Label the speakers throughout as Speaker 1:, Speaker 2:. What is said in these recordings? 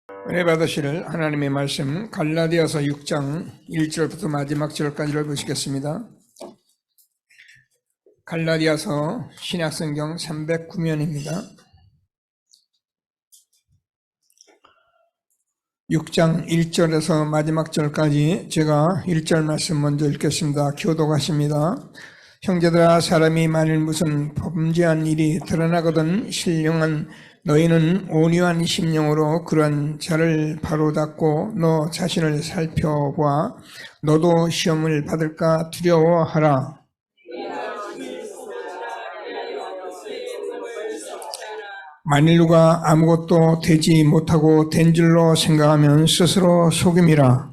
Speaker 1: 은혜 받으실 하나님의 말씀 갈라디아서 6장 1절부터 마지막 절까지를 보시겠습니다. 갈라디아서 신약성경 309면입니다. 6장 1절에서 마지막 절까지 제가 1절 말씀 먼저 읽겠습니다. 교독하십니다. 형제들아, 사람이 만일 무슨 범죄한 일이 드러나거든 신령한 너희는 온유한 심령으로 그러한 자를 바로잡고 너 자신을 살펴보아 너도 시험을 받을까 두려워하라. 만일 누가 아무것도 되지 못하고 된 줄로 생각하면 스스로 속임이라.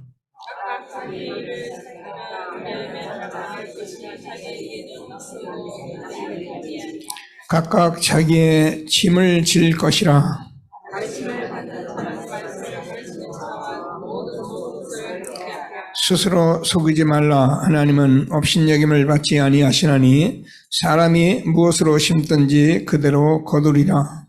Speaker 1: 각각 자기의 짐을 질 것이라. 스스로 속이지 말라. 하나님은 업신여김을 받지 아니하시나니 사람이 무엇으로 심든지 그대로 거두리라.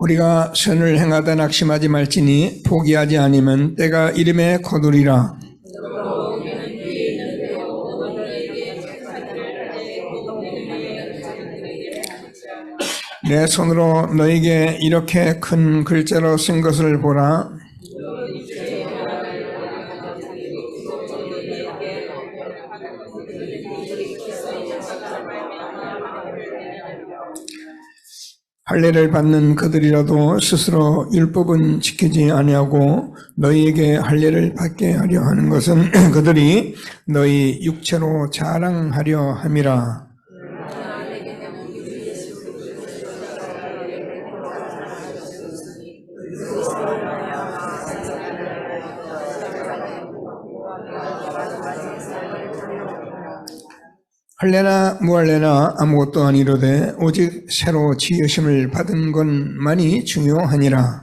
Speaker 1: 우리가 선을 행하다 낙심하지 말지니 포기하지 아니면 때가 이름에 거두리라. 내 손으로 너에게 이렇게 큰 글자로 쓴 것을 보라. 할례를 받는 그들이라도 스스로 율법은 지키지 아니하고 너희에게 할례를 받게 하려 하는 것은 그들이 너희 육체로 자랑하려 함이라. 할례나 무할례나 아무것도 아니로되 오직 새로 지으심을 받은 것만이 중요하니라.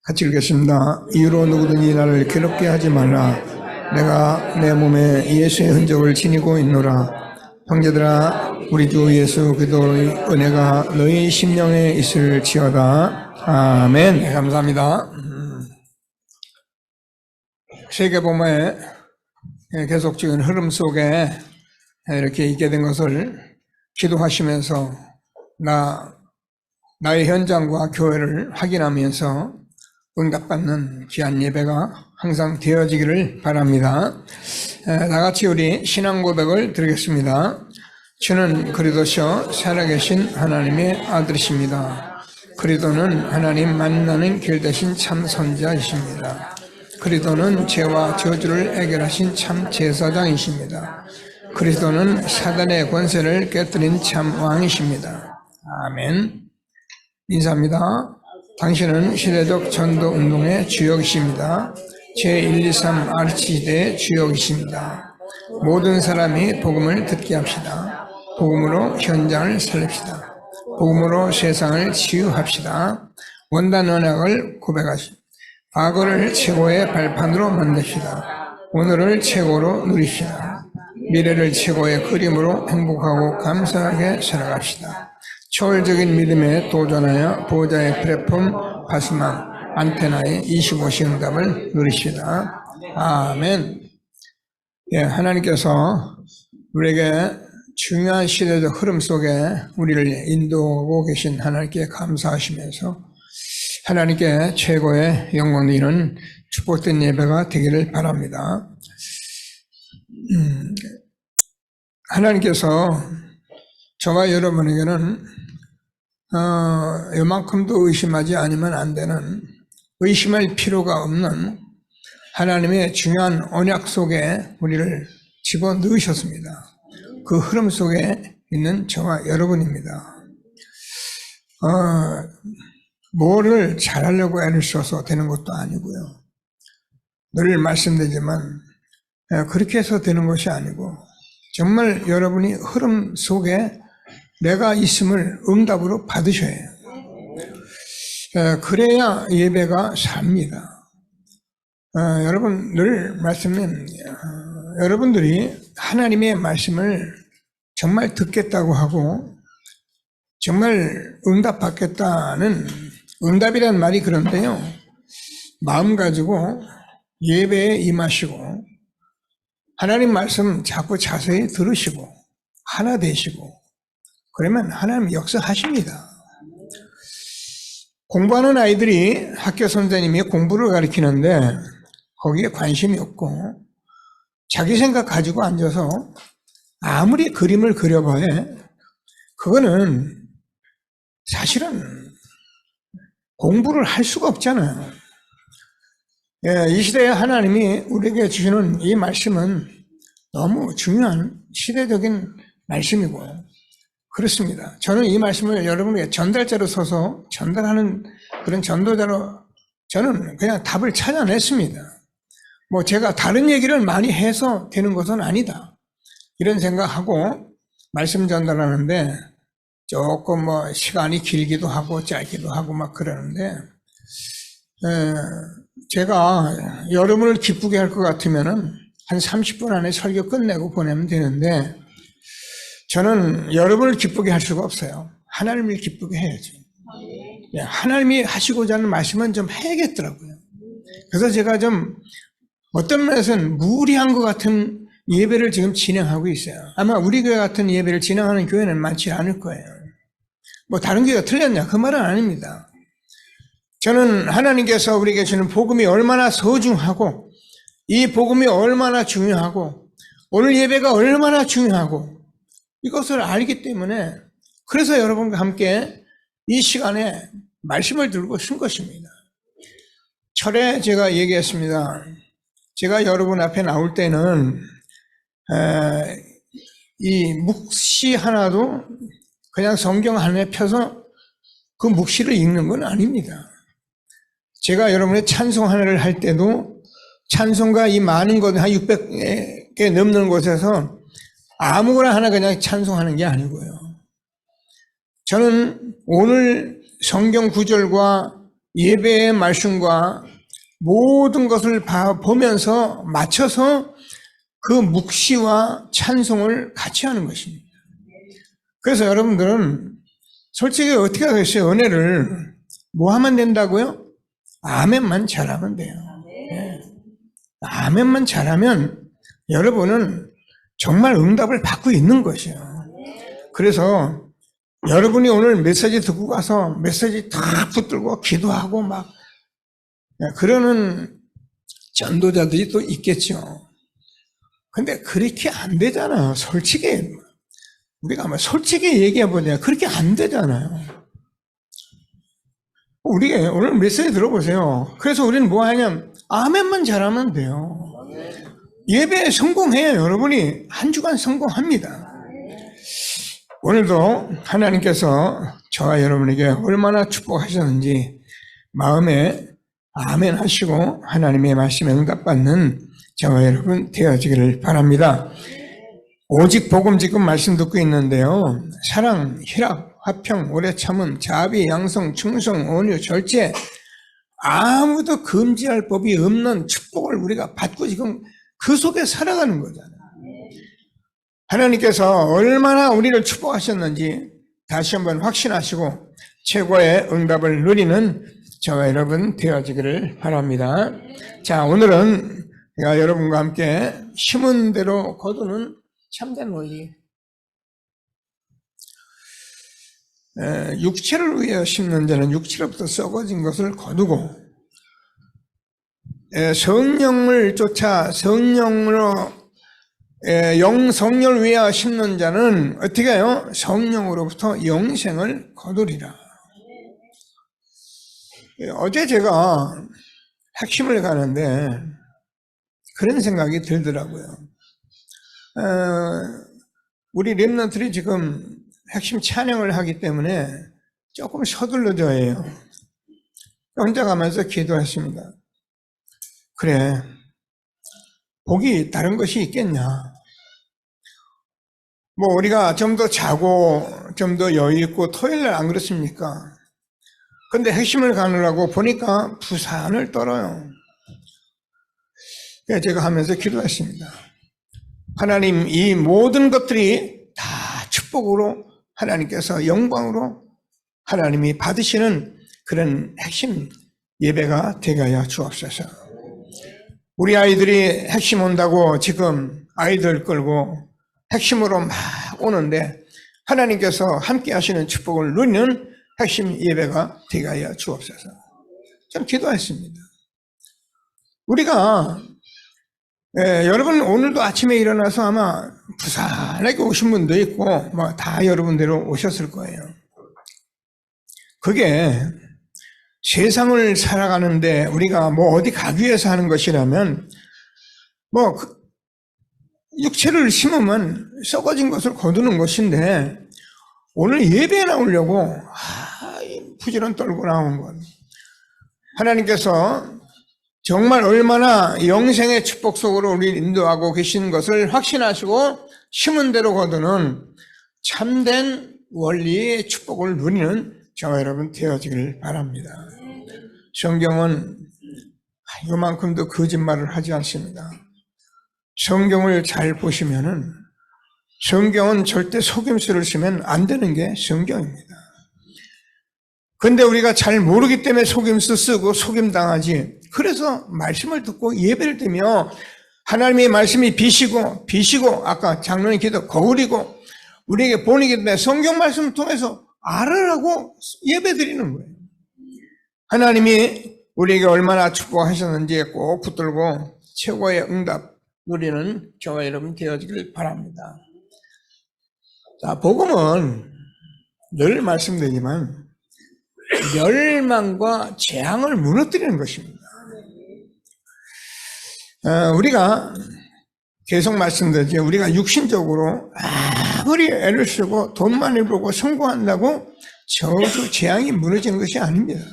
Speaker 1: 같이 읽겠습니다. 이유로 누구든지 나를 괴롭게 하지 말라. 내가 내 몸에 예수의 흔적을 지니고 있노라. 형제들아, 우리 주 예수 그리스도의 은혜가 너희 심령에 있을지어다. 아멘. 네, 감사합니다. 세계복음의 계속적인 흐름 속에 이렇게 있게 된 것을 기도하시면서 나의 현장과 교회를 확인하면서 응답받는 귀한 예배가 항상 되어지기를 바랍니다. 다같이 우리 신앙 고백을 드리겠습니다. 주는 그리스도시요 살아계신 하나님의 아들이십니다. 그리스도는 하나님 만나는 길 대신 참 선지자이십니다. 그리스도는 죄와 저주를 해결하신 참 제사장이십니다. 그리스도는 사단의 권세를 깨뜨린 참 왕이십니다. 아멘. 인사합니다. 당신은 시대적 전도운동의 주역이십니다. 제123 아르치시대의 주역이십니다. 모든 사람이 복음을 듣게 합시다. 복음으로 현장을 살립시다. 복음으로 세상을 치유합시다. 원단 언약을 고백하십시다. 과거를 최고의 발판으로 만듭시다. 오늘을 최고로 누립시다. 미래를 최고의 그림으로 행복하고 감사하게 살아갑시다. 초월적인 믿음에 도전하여 보호자의 플랫폼 파스망 안테나의 25시 응답을 누립시다. 아멘. 예, 하나님께서 우리에게 중요한 시대적 흐름 속에 우리를 인도하고 계신 하나님께 감사하시면서 하나님께 최고의 영광 드리는 축복된 예배가 되기를 바랍니다. 하나님께서 저와 여러분에게는 이만큼도 의심하지 않으면 안 되는, 의심할 필요가 없는 하나님의 중요한 언약 속에 우리를 집어넣으셨습니다. 그 흐름 속에 있는 저와 여러분입니다. 뭐를 잘하려고 애를 써서 되는 것도 아니고요. 늘 말씀드리지만 그렇게 해서 되는 것이 아니고 정말 여러분이 흐름 속에 내가 있음을 응답으로 받으셔야 해요. 그래야 예배가 삽니다. 여러분 늘 말씀은 여러분들이 하나님의 말씀을 정말 듣겠다고 하고 정말 응답받겠다는 응답이란 말이 그런데요. 마음 가지고 예배에 임하시고 하나님 말씀 자꾸 자세히 들으시고 하나 되시고 그러면 하나님 역사하십니다. 공부하는 아이들이 학교 선생님이 공부를 가르치는데 거기에 관심이 없고 자기 생각 가지고 앉아서 아무리 그림을 그려봐야 그거는 사실은 공부를 할 수가 없잖아요. 이 시대에 하나님이 우리에게 주시는 이 말씀은 너무 중요한 시대적인 말씀이고 그렇습니다. 저는 이 말씀을 여러분에게 전달자로 서서 전달하는 그런 전도자로 저는 그냥 답을 찾아냈습니다. 뭐 제가 다른 얘기를 많이 해서 되는 것은 아니다. 이런 생각하고 말씀 전달하는데 조금 뭐 시간이 길기도 하고 짧기도 하고 막 그러는데 제가 여러분을 기쁘게 할 것 같으면은 한 30분 안에 설교 끝내고 보내면 되는데 저는 여러분을 기쁘게 할 수가 없어요. 하나님을 기쁘게 해야죠. 하나님이 하시고자 하는 말씀은 좀 해야겠더라고요. 그래서 제가 좀 어떤 면에서는 무리한 것 같은 예배를 지금 진행하고 있어요. 아마 우리 교회 같은 예배를 진행하는 교회는 많지 않을 거예요. 뭐 다른 교회가 틀렸냐? 그 말은 아닙니다. 저는 하나님께서 우리에게 주는 복음이 얼마나 소중하고 이 복음이 얼마나 중요하고 오늘 예배가 얼마나 중요하고 이것을 알기 때문에 그래서 여러분과 함께 이 시간에 말씀을 들고 쓴 것입니다. 철에 제가 얘기했습니다. 제가 여러분 앞에 나올 때는 이 묵시 하나도 그냥 성경 하나에 펴서 그 묵시를 읽는 건 아닙니다. 제가 여러분의 찬송 하나를 할 때도 찬송가 이 많은 것, 한 600개 넘는 곳에서 아무거나 하나 그냥 찬송하는 게 아니고요. 저는 오늘 성경 구절과 예배의 말씀과 모든 것을 보면서 맞춰서 그 묵시와 찬송을 같이 하는 것입니다. 그래서 여러분들은 솔직히 어떻게 하겠어요? 은혜를 뭐 하면 된다고요? 아멘만 잘하면 돼요. 네. 아멘만 잘하면 여러분은 정말 응답을 받고 있는 것이에요. 그래서 여러분이 오늘 메시지 듣고 가서 메시지 다 붙들고 기도하고 막 그러는 전도자들이 또 있겠죠. 근데 그렇게 안 되잖아요. 솔직히 우리가 뭐 솔직히 얘기해보냐 그렇게 안 되잖아요. 우리가 오늘 메시지 들어보세요. 그래서 우리는 뭐 하냐면 아멘만 잘하면 돼요. 예배에 성공해요. 여러분이 한 주간 성공합니다. 오늘도 하나님께서 저와 여러분에게 얼마나 축복하셨는지 마음에 아멘 하시고 하나님의 말씀에 응답받는 저와 여러분 되어지기를 바랍니다. 오직 복음 지금 말씀 듣고 있는데요. 사랑, 희락, 화평, 오래 참음, 자비, 양성, 충성, 온유, 절제 아무도 금지할 법이 없는 축복을 우리가 받고 지금 그 속에 살아가는 거잖아요. 하나님께서 얼마나 우리를 축복하셨는지 다시 한번 확신하시고 최고의 응답을 누리는 저와 여러분 되어지기를 바랍니다. 자, 오늘은 제가 여러분과 함께 심은 대로 거두는 참된 원리. 육체를 위해 심는 자는 육체로부터 썩어진 것을 거두고 성령을 쫓아 성령으로 성령을 위하여 심는 자는 어떻게 해요? 성령으로부터 영생을 거두리라. 어제 제가 핵심을 가는데 그런 생각이 들더라고요. 우리 렘넌트들이 지금 핵심 찬양을 하기 때문에 조금 서둘러져 해요. 혼자 가면서 기도했습니다. 그래, 복이 다른 것이 있겠냐? 뭐 우리가 좀 더 자고 좀 더 여유 있고 토요일 날 안 그렇습니까? 근데 핵심을 가느라고 보니까 부산을 떨어요. 그래서 제가 하면서 기도했습니다. 하나님, 이 모든 것들이 다 축복으로 하나님께서 영광으로 하나님이 받으시는 그런 핵심 예배가 되게 하여 주옵소서. 우리 아이들이 핵심 온다고 지금 아이들 끌고 핵심으로 막 오는데 하나님께서 함께 하시는 축복을 누리는 핵심 예배가 되게 하여 주옵소서. 저는 기도했습니다. 우리가 여러분 오늘도 아침에 일어나서 아마 부산하게 오신 분도 있고 뭐 다 여러분대로 오셨을 거예요. 그게 세상을 살아가는데 우리가 뭐 어디 가기 위해서 하는 것이라면 뭐 육체를 심으면 썩어진 것을 거두는 것인데 오늘 예배에 나오려고 부지런 떨고 나온 것. 하나님께서 정말 얼마나 영생의 축복 속으로 우리를 인도하고 계신 것을 확신하시고 심은 대로 거두는 참된 원리의 축복을 누리는 저와 여러분 되어지길 바랍니다. 성경은 이만큼도 거짓말을 하지 않습니다. 성경을 잘 보시면은 성경은 절대 속임수를 쓰면 안 되는 게 성경입니다. 근데 우리가 잘 모르기 때문에 속임수 쓰고 속임당하지. 그래서 말씀을 듣고 예배를 드며 하나님의 말씀이 비시고 아까 장로님 기도 거울이고 우리에게 본이기 때문에 성경 말씀을 통해서 알으라고 예배 드리는 거예요. 하나님이 우리에게 얼마나 축복하셨는지 꼭 붙들고 최고의 응답 누리는 저와 여러분 되어지길 바랍니다. 자, 복음은 늘 말씀드리지만 멸망과 재앙을 무너뜨리는 것입니다. 우리가 계속 말씀드리죠. 우리가 육신적으로 아무리 애를 쓰고 돈 많이 벌고 성공한다고 저주 재앙이 무너지는 것이 아닙니다.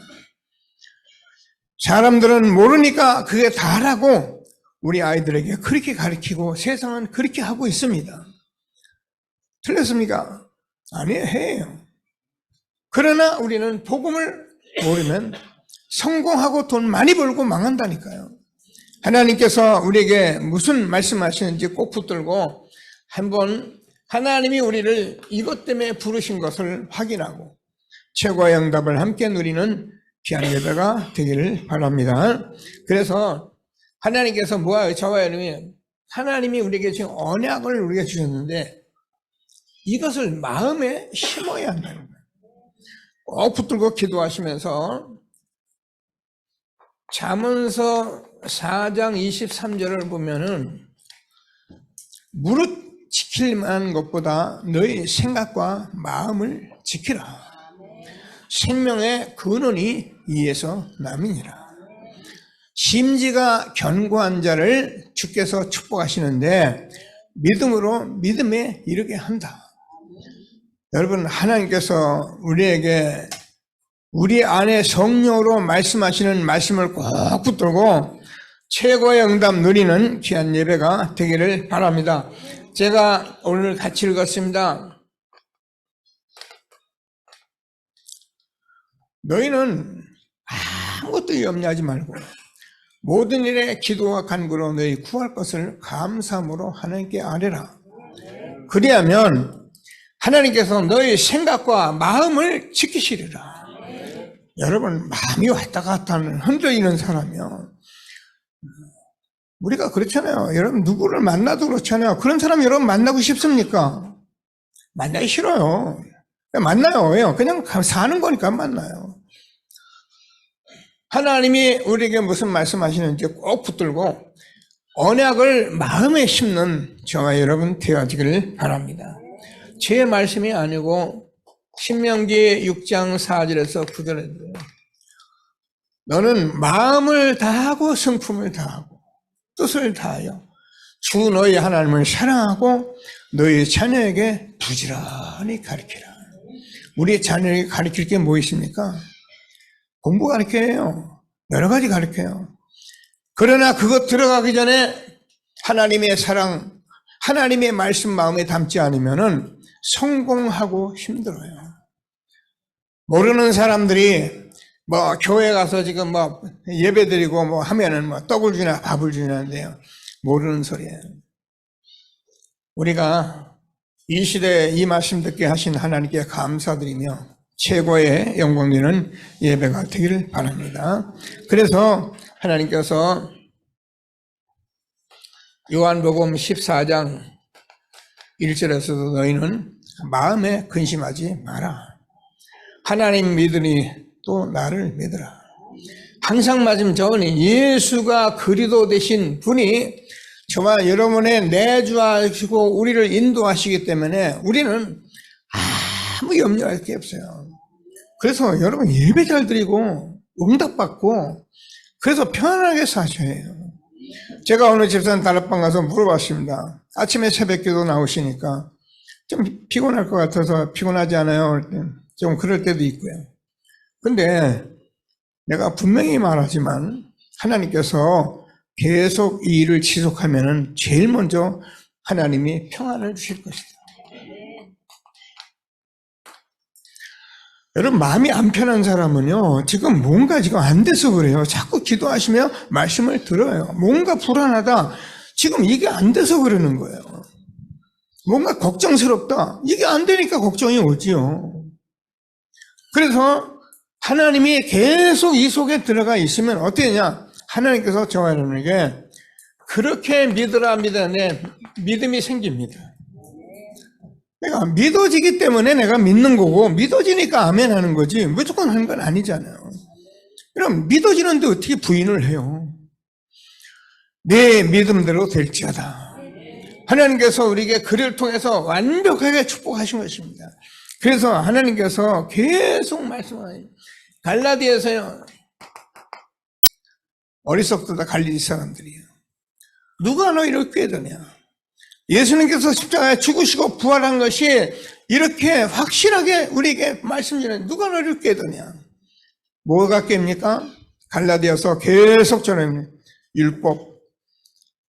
Speaker 1: 사람들은 모르니까 그게 다라고 우리 아이들에게 그렇게 가르치고 세상은 그렇게 하고 있습니다. 틀렸습니까? 아니에요, 해요. 그러나 우리는 복음을 모르면 성공하고 돈 많이 벌고 망한다니까요. 하나님께서 우리에게 무슨 말씀하시는지 꼭 붙들고 한번 하나님이 우리를 이것 때문에 부르신 것을 확인하고 최고의 응답을 함께 누리는 귀한 예배가 되기를 바랍니다. 그래서 하나님께서 뭐예요? 저와 여러분이 하나님이 우리에게 지금 언약을 우리에게 주셨는데 이것을 마음에 심어야 한다는 거예요. 꼭 붙들고 기도하시면서 잠언서 4장 23절을 보면은 무릇 지킬 만한 것보다 너희 생각과 마음을 지키라. 생명의 근원이 이에서 남이니라. 심지가 견고한 자를 주께서 축복하시는데 믿음으로 믿음에 이르게 한다. 여러분, 하나님께서 우리에게 우리 안에 성령으로 말씀하시는 말씀을 꼭 붙들고 최고의 응답 누리는 귀한 예배가 되기를 바랍니다. 제가 오늘 같이 읽었습니다. 너희는 아무것도 염려하지 말고 모든 일에 기도와 간구로 너희 구할 것을 감사함으로 하나님께 아뢰라. 그리하면 하나님께서 너희 생각과 마음을 지키시리라. 여러분, 마음이 왔다 갔다 하는 흔들리는 사람이요. 우리가 그렇잖아요. 여러분, 누구를 만나도 그렇잖아요. 그런 사람 여러분 만나고 싶습니까? 만나기 싫어요. 만나요. 왜요? 그냥 사는 거니까 만나요. 하나님이 우리에게 무슨 말씀하시는지 꼭 붙들고 언약을 마음에 심는 저와 여러분 되어지기를 바랍니다. 제 말씀이 아니고 신명기 6장 4절에서 9절에 너는 마음을 다하고 성품을 다하고 뜻을 다하여 주 너희 하나님을 사랑하고 너희 자녀에게 부지런히 가르치라. 우리 자녀에게 가르칠 게 뭐 있습니까? 공부 가르쳐요. 여러 가지 가르쳐요. 그러나 그것 들어가기 전에 하나님의 사랑, 하나님의 말씀 마음에 담지 않으면은 성공하고 힘들어요. 모르는 사람들이 뭐 교회 가서 지금 뭐 예배 드리고 뭐 하면은 뭐 떡을 주냐 밥을 주냐인데요. 모르는 소리예요. 우리가 이 시대에 이 말씀 듣게 하신 하나님께 감사드리며 최고의 영광 되는 예배가 되기를 바랍니다. 그래서 하나님께서 요한복음 14장 1절에서도 너희는 마음에 근심하지 마라. 하나님 믿으니 또 나를 믿으라. 항상 맞으면 저는 예수가 그리스도 되신 분이 저와 여러분의 내주하시고 우리를 인도하시기 때문에 우리는 아무 염려할 게 없어요. 그래서 여러분 예배 잘 드리고 응답받고 그래서 편안하게 사셔야 해요. 제가 오늘 집사님 다락방 가서 물어봤습니다. 아침에 새벽기도 나오시니까 좀 피곤할 것 같아서 피곤하지 않아요? 좀 그럴 때도 있고요. 근데 내가 분명히 말하지만 하나님께서 계속 이 일을 지속하면은 제일 먼저 하나님이 평안을 주실 것이다. 여러분 마음이 안 편한 사람은요 지금 뭔가 지금 안 돼서 그래요. 자꾸 기도하시며 말씀을 들어요. 뭔가 불안하다. 지금 이게 안 돼서 그러는 거예요. 뭔가 걱정스럽다. 이게 안 되니까 걱정이 오지요. 그래서 하나님이 계속 이 속에 들어가 있으면 어떻게 되냐? 하나님께서 저와 여러분에게 그렇게 믿으라 내 믿음이 생깁니다. 내가 믿어지기 때문에 내가 믿는 거고 믿어지니까 아멘 하는 거지 무조건 하는 건 아니잖아요. 그럼 믿어지는데 어떻게 부인을 해요? 내 믿음대로 될지어다. 하나님께서 우리에게 그를 통해서 완벽하게 축복하신 것입니다. 그래서 하나님께서 계속 말씀하세요. 갈라디아서요. 어리석다 갈릴리 사람들이요. 누가 너희를 꾀더냐? 예수님께서 십자가에 죽으시고 부활한 것이 이렇게 확실하게 우리에게 말씀드리는 누가 너희를 꾀더냐? 뭐가 깹니까? 갈라디아서 계속 전합니다. 율법.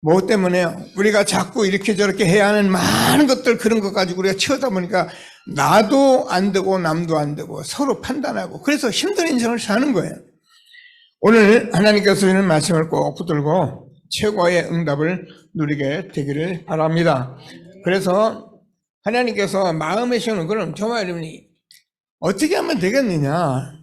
Speaker 1: 뭐 때문에요? 우리가 자꾸 이렇게 저렇게 해야 하는 많은 것들 그런 것 가지고 우리가 치우다 보니까 나도 안 되고 남도 안 되고 서로 판단하고 그래서 힘든 인생을 사는 거예요. 오늘 하나님께서 주는 말씀을 꼭 붙들고 최고의 응답을 누리게 되기를 바랍니다. 그래서 하나님께서 마음에 심는 그럼 저와 여러분이 어떻게 하면 되겠느냐?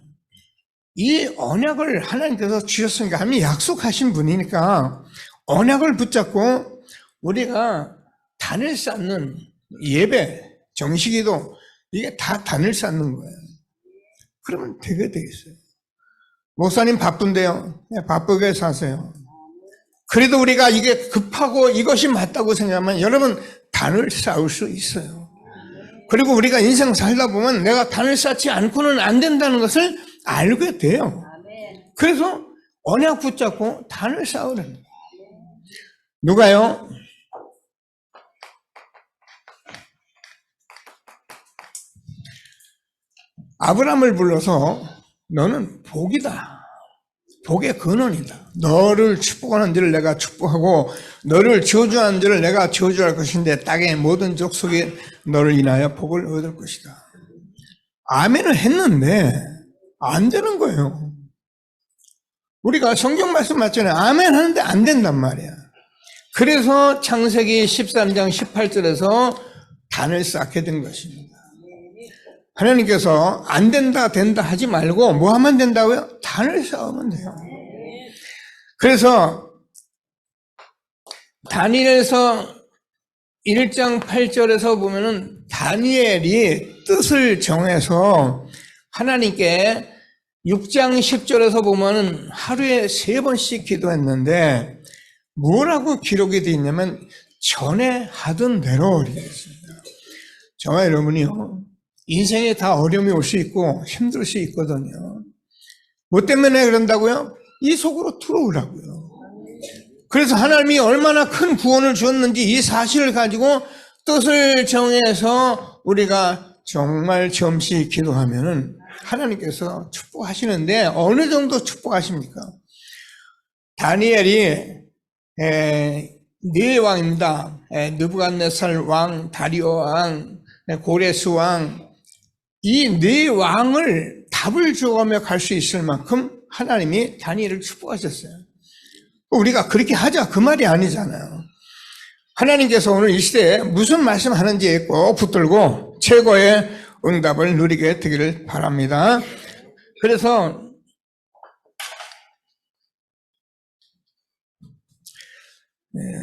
Speaker 1: 이 언약을 하나님께서 주셨으니까 하나님이 약속하신 분이니까 언약을 붙잡고 우리가 단을 쌓는 예배, 정식기도 이게 다 단을 쌓는 거예요. 그러면 되게 되겠어요. 목사님 바쁜데요. 바쁘게 사세요. 그래도 우리가 이게 급하고 이것이 맞다고 생각하면 여러분 단을 쌓을 수 있어요. 그리고 우리가 인생 살다 보면 내가 단을 쌓지 않고는 안 된다는 것을 알게 돼요. 그래서 언약 붙잡고 단을 쌓으라는 거예요. 누가요? 아브라함을 불러서 너는 복이다. 복의 근원이다. 너를 축복하는 자를 내가 축복하고 너를 저주하는 자를 내가 저주할 것인데 땅의 모든 족속이 너를 인하여 복을 얻을 것이다. 아멘을 했는데 안 되는 거예요. 우리가 성경 말씀 맞잖아요. 아멘 하는데 안 된단 말이야. 그래서 창세기 13장 18절에서 단을 쌓게 된 것입니다. 하나님께서 안 된다 된다 하지 말고 뭐 하면 된다고요? 단을 쌓으면 돼요. 그래서 다니엘서 1장 8절에서 보면은 다니엘이 뜻을 정해서 하나님께 6장 10절에서 보면은 하루에 3번씩 기도했는데 뭐라고 기록이 되어 있냐면 전에 하던 대로 이렇게 있습니다. 저와 여러분이요. 인생에 다 어려움이 올 수 있고 힘들 수 있거든요. 뭐 때문에 그런다고요? 이 속으로 들어오라고요. 그래서 하나님이 얼마나 큰 구원을 주었는지 이 사실을 가지고 뜻을 정해서 우리가 정말 점시 기도하면은 하나님께서 축복하시는데 어느 정도 축복하십니까? 다니엘이 네 왕입니다. 느부갓네살 왕, 다리오 왕, 고레스 왕, 이 네 왕을 다 답을 주어가며 갈 수 있을 만큼 하나님이 다니엘을 축복하셨어요. 우리가 그렇게 하자 그 말이 아니잖아요. 하나님께서 오늘 이 시대에 무슨 말씀하는지에 꼭 붙들고 최고의 응답을 누리게 되기를 바랍니다. 그래서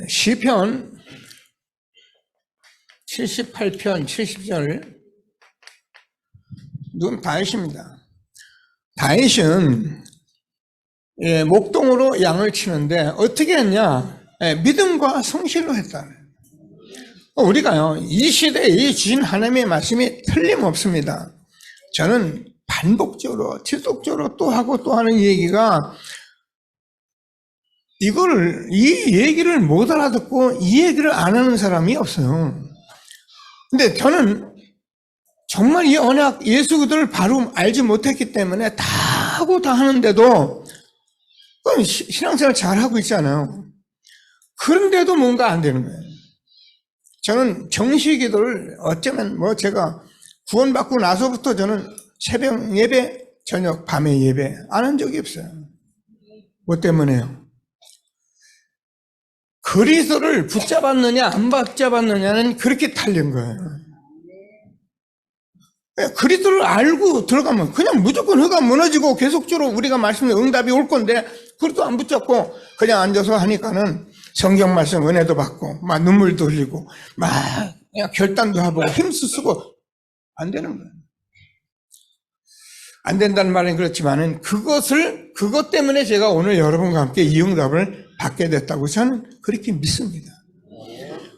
Speaker 1: 시편 78편 70절 누군 다윗입니다. 다윗은 목동으로 양을 치는데 어떻게 했냐? 믿음과 성실로 했다. 우리가요, 이 시대에 이 주신 하나님의 말씀이 틀림없습니다. 저는 반복적으로, 지속적으로 또 하고 또 하는 얘기가 이 얘기를 못 알아듣고 이 얘기를 안 하는 사람이 없어요. 근데 저는 정말 이 언약 예수 그들을 바로 알지 못했기 때문에 다 하고 다 하는데도 신앙생활 잘하고 있잖아요. 그런데도 뭔가 안 되는 거예요. 저는 정시 기도를 어쩌면 제가 구원받고 나서부터 저는 새벽 예배, 저녁, 밤에 예배 안 한 적이 없어요. 뭐 때문에요? 그리스도를 붙잡았느냐 안 붙잡았느냐는 그렇게 달린 거예요. 그리스도를 알고 들어가면 그냥 무조건 혀가 무너지고 계속적으로 우리가 말씀에 응답이 올 건데 그리스도 안 붙잡고 그냥 앉아서 하니까는 성경 말씀 은혜도 받고 막 눈물도 흘리고 막 그냥 결단도 하고 힘수 쓰고 안 되는 거예요. 안 된다는 말은 그렇지만은 그것 때문에 제가 오늘 여러분과 함께 이 응답을 받게 됐다고 저는 그렇게 믿습니다.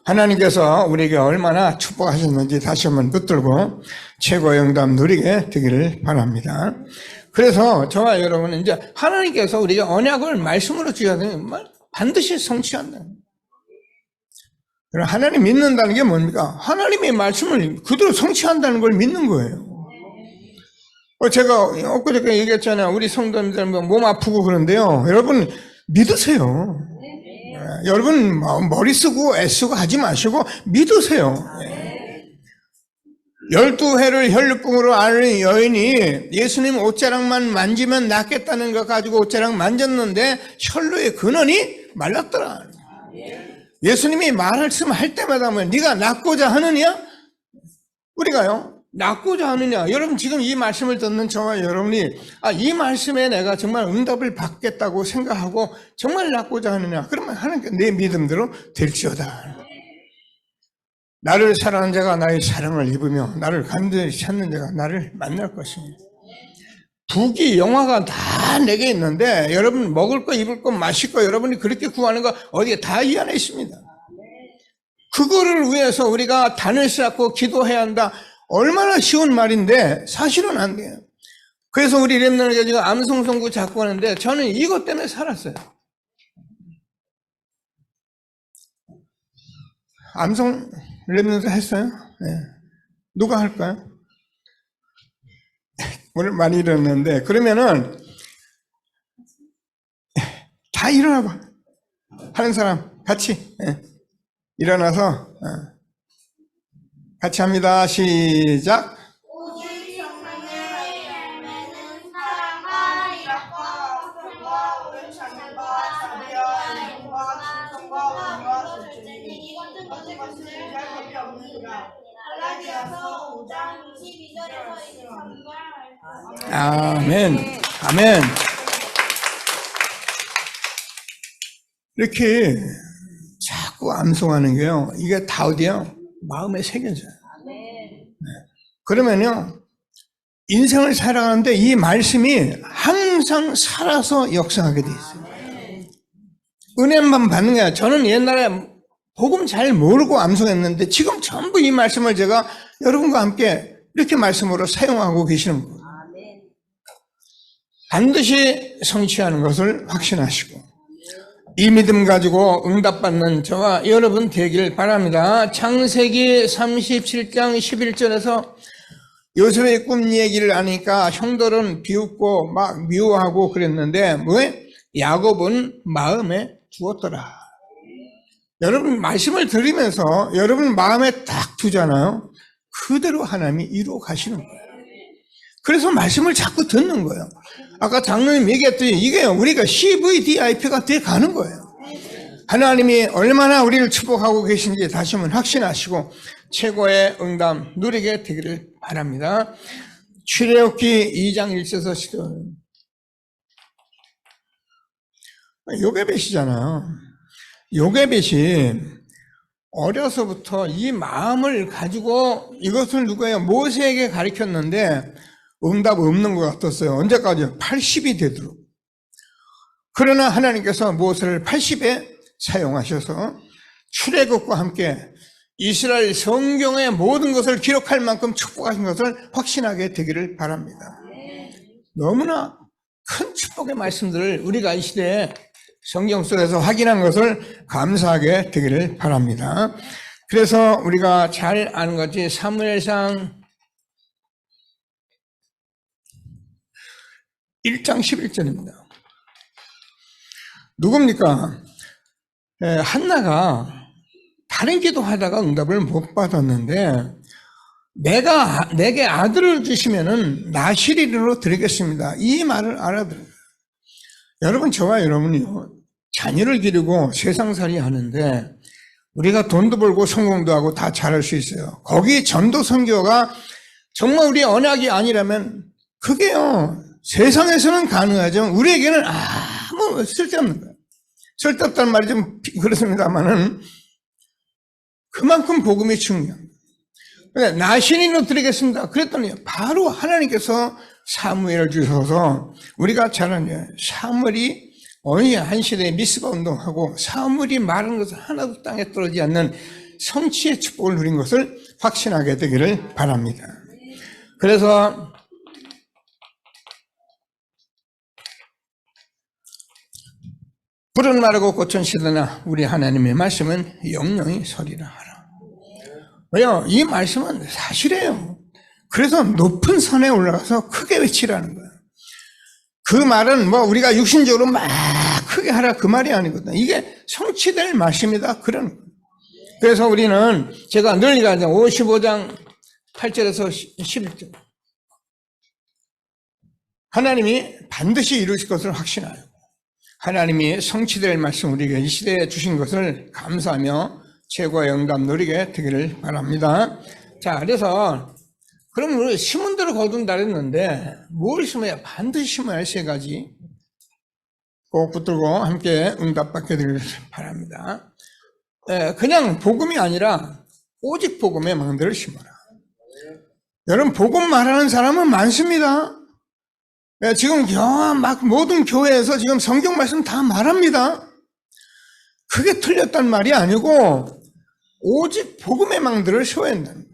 Speaker 1: 하나님께서 우리에게 얼마나 축복하셨는지 다시 한번 붙들고 최고의 응답 누리게 되기를 바랍니다. 그래서 저와 여러분은 이제 하나님께서 우리가 언약을 말씀으로 주셔야 되는 말 반드시 성취한다. 그럼 하나님 믿는다는 게 뭡니까? 하나님의 말씀을 그대로 성취한다는 걸 믿는 거예요. 제가 엊그저께 얘기했잖아요. 우리 성도님들 몸 아프고 그런데요. 여러분 믿으세요. 여러분 머리 쓰고 애쓰고 하지 마시고 믿으세요. 12해를 혈류병으로 앓는 여인이 예수님 옷자락만 만지면 낫겠다는 거 가지고 옷자락 만졌는데 혈루의 근원이 말랐더라. 예수님이 말씀할 때마다 네가 낫고자 하느냐? 우리가요 낫고자 하느냐? 여러분 지금 이 말씀을 듣는 저와 여러분이 이 말씀에 내가 정말 응답을 받겠다고 생각하고 정말 낫고자 하느냐? 그러면 하나님께 내 믿음대로 될지어다. 나를 사랑하는 자가 나의 사랑을 입으며 나를 간절히 찾는 자가 나를 만날 것입니다. 부귀 영화가 다 내게 있는데 여러분 먹을 거 입을 거 마실 거 여러분이 그렇게 구하는 거 어디에 다 이 안에 있습니다. 그거를 위해서 우리가 단을 쌓고 기도해야 한다. 얼마나 쉬운 말인데 사실은 안 돼요. 그래서 우리 렘넌트가 지금 암송송구 잡고 하는데 저는 이것 때문에 살았어요. 암송 렘넌트 했어요? 네. 누가 할까요? 오늘 많이 일어났는데 그러면은 다 일어나봐. 하는 사람 같이 일어나서 같이 합니다. 시작. 아멘. 아멘. 이렇게 자꾸 암송하는 게요. 이게 다 어디요? 마음에 새겨져요. 그러면요. 인생을 살아가는데 이 말씀이 항상 살아서 역사하게 돼 있어요. 은혜만 받는 게 아니라 저는 옛날에 복음 잘 모르고 암송했는데 지금 전부 이 말씀을 제가 여러분과 함께 이렇게 말씀으로 사용하고 계시는 거예요. 반드시 성취하는 것을 확신하시고 이 믿음 가지고 응답받는 저와 여러분 되길 바랍니다. 창세기 37장 11절에서 요셉의 꿈 얘기를 하니까 형들은 비웃고 막 미워하고 그랬는데 왜? 야곱은 마음에 두었더라. 여러분 말씀을 들으면서 여러분 마음에 딱 두잖아요. 그대로 하나님이 이루어 가시는 거예요. 그래서 말씀을 자꾸 듣는 거예요. 아까 장로님 얘기했더니 이게 우리가 CVDIP가 돼 가는 거예요. 하나님이 얼마나 우리를 축복하고 계신지 다시 한번 확신하시고 최고의 응답 누리게 되기를 바랍니다. 출애굽기 2장 1절에서 10절. 요게벳이잖아요. 요게벳이 어려서부터 이 마음을 가지고 이것을 누구예요? 모세에게 가르쳤는데 응답 없는 것 같았어요. 언제까지요? 80이 되도록. 그러나 하나님께서 모세를 80에 사용하셔서 출애굽과 함께 이스라엘 성경의 모든 것을 기록할 만큼 축복하신 것을 확신하게 되기를 바랍니다. 너무나 큰 축복의 말씀들을 우리가 이 시대에 성경 속에서 확인한 것을 감사하게 되기를 바랍니다. 그래서 우리가 잘 아는 것이 사무엘상 1장 11절입니다. 누굽니까? 한나가 다른 기도하다가 응답을 못 받았는데 내게 아들을 주시면은 나시리로 드리겠습니다. 이 말을 알아들어요. 여러분, 저와 여러분이요, 자녀를 기르고 세상살이 하는데 우리가 돈도 벌고 성공도 하고 다 잘할 수 있어요. 거기 전도 선교가 정말 우리의 언약이 아니라면 그게요, 세상에서는 가능하죠. 우리에게는 아무 쓸데없는 거예요. 쓸데없다는 말이 좀 그렇습니다만은 그만큼 복음이 중요합니다. 나신인으로 드리겠습니다. 그랬더니 바로 하나님께서 사무엘을 주셔서 우리가 잘 아는 사무엘이 어느 한 시대에 미스바 운동하고 사무엘이 말하는 것을 하나도 땅에 떨어지지 않는 성취의 축복을 누린 것을 확신하게 되기를 바랍니다. 그래서 푸른 마르고 꽃은 시드나 우리 하나님의 말씀은 영영이 서리라 하라. 왜요? 이 말씀은 사실이에요. 그래서 높은 산에 올라가서 크게 외치라는 거예요. 그 말은 뭐 우리가 육신적으로 막 크게 하라 그 말이 아니거든요. 이게 성취될 말씀이다 그런 거예요. 그래서 우리는 제가 늘 얘기하죠. 55장 8절에서 11절. 하나님이 반드시 이루실 것을 확신하여 하나님이 성취될 말씀 우리에게 이 시대에 주신 것을 감사하며 최고의 응답 누리게 되기를 바랍니다. 자, 그래서 그럼 우리 심은 대로 거둔다 그랬는데 뭘 심어야? 반드시 심어야 할 세 가지 꼭 붙들고 함께 응답받게 되기를 바랍니다. 그냥 복음이 아니라 오직 복음의 망대를 심어라. 여러분, 복음 말하는 사람은 많습니다. 지금 막 모든 교회에서 지금 성경 말씀 다 말합니다. 그게 틀렸단 말이 아니고 오직 복음의 망대를 세워야 한다는 거예요.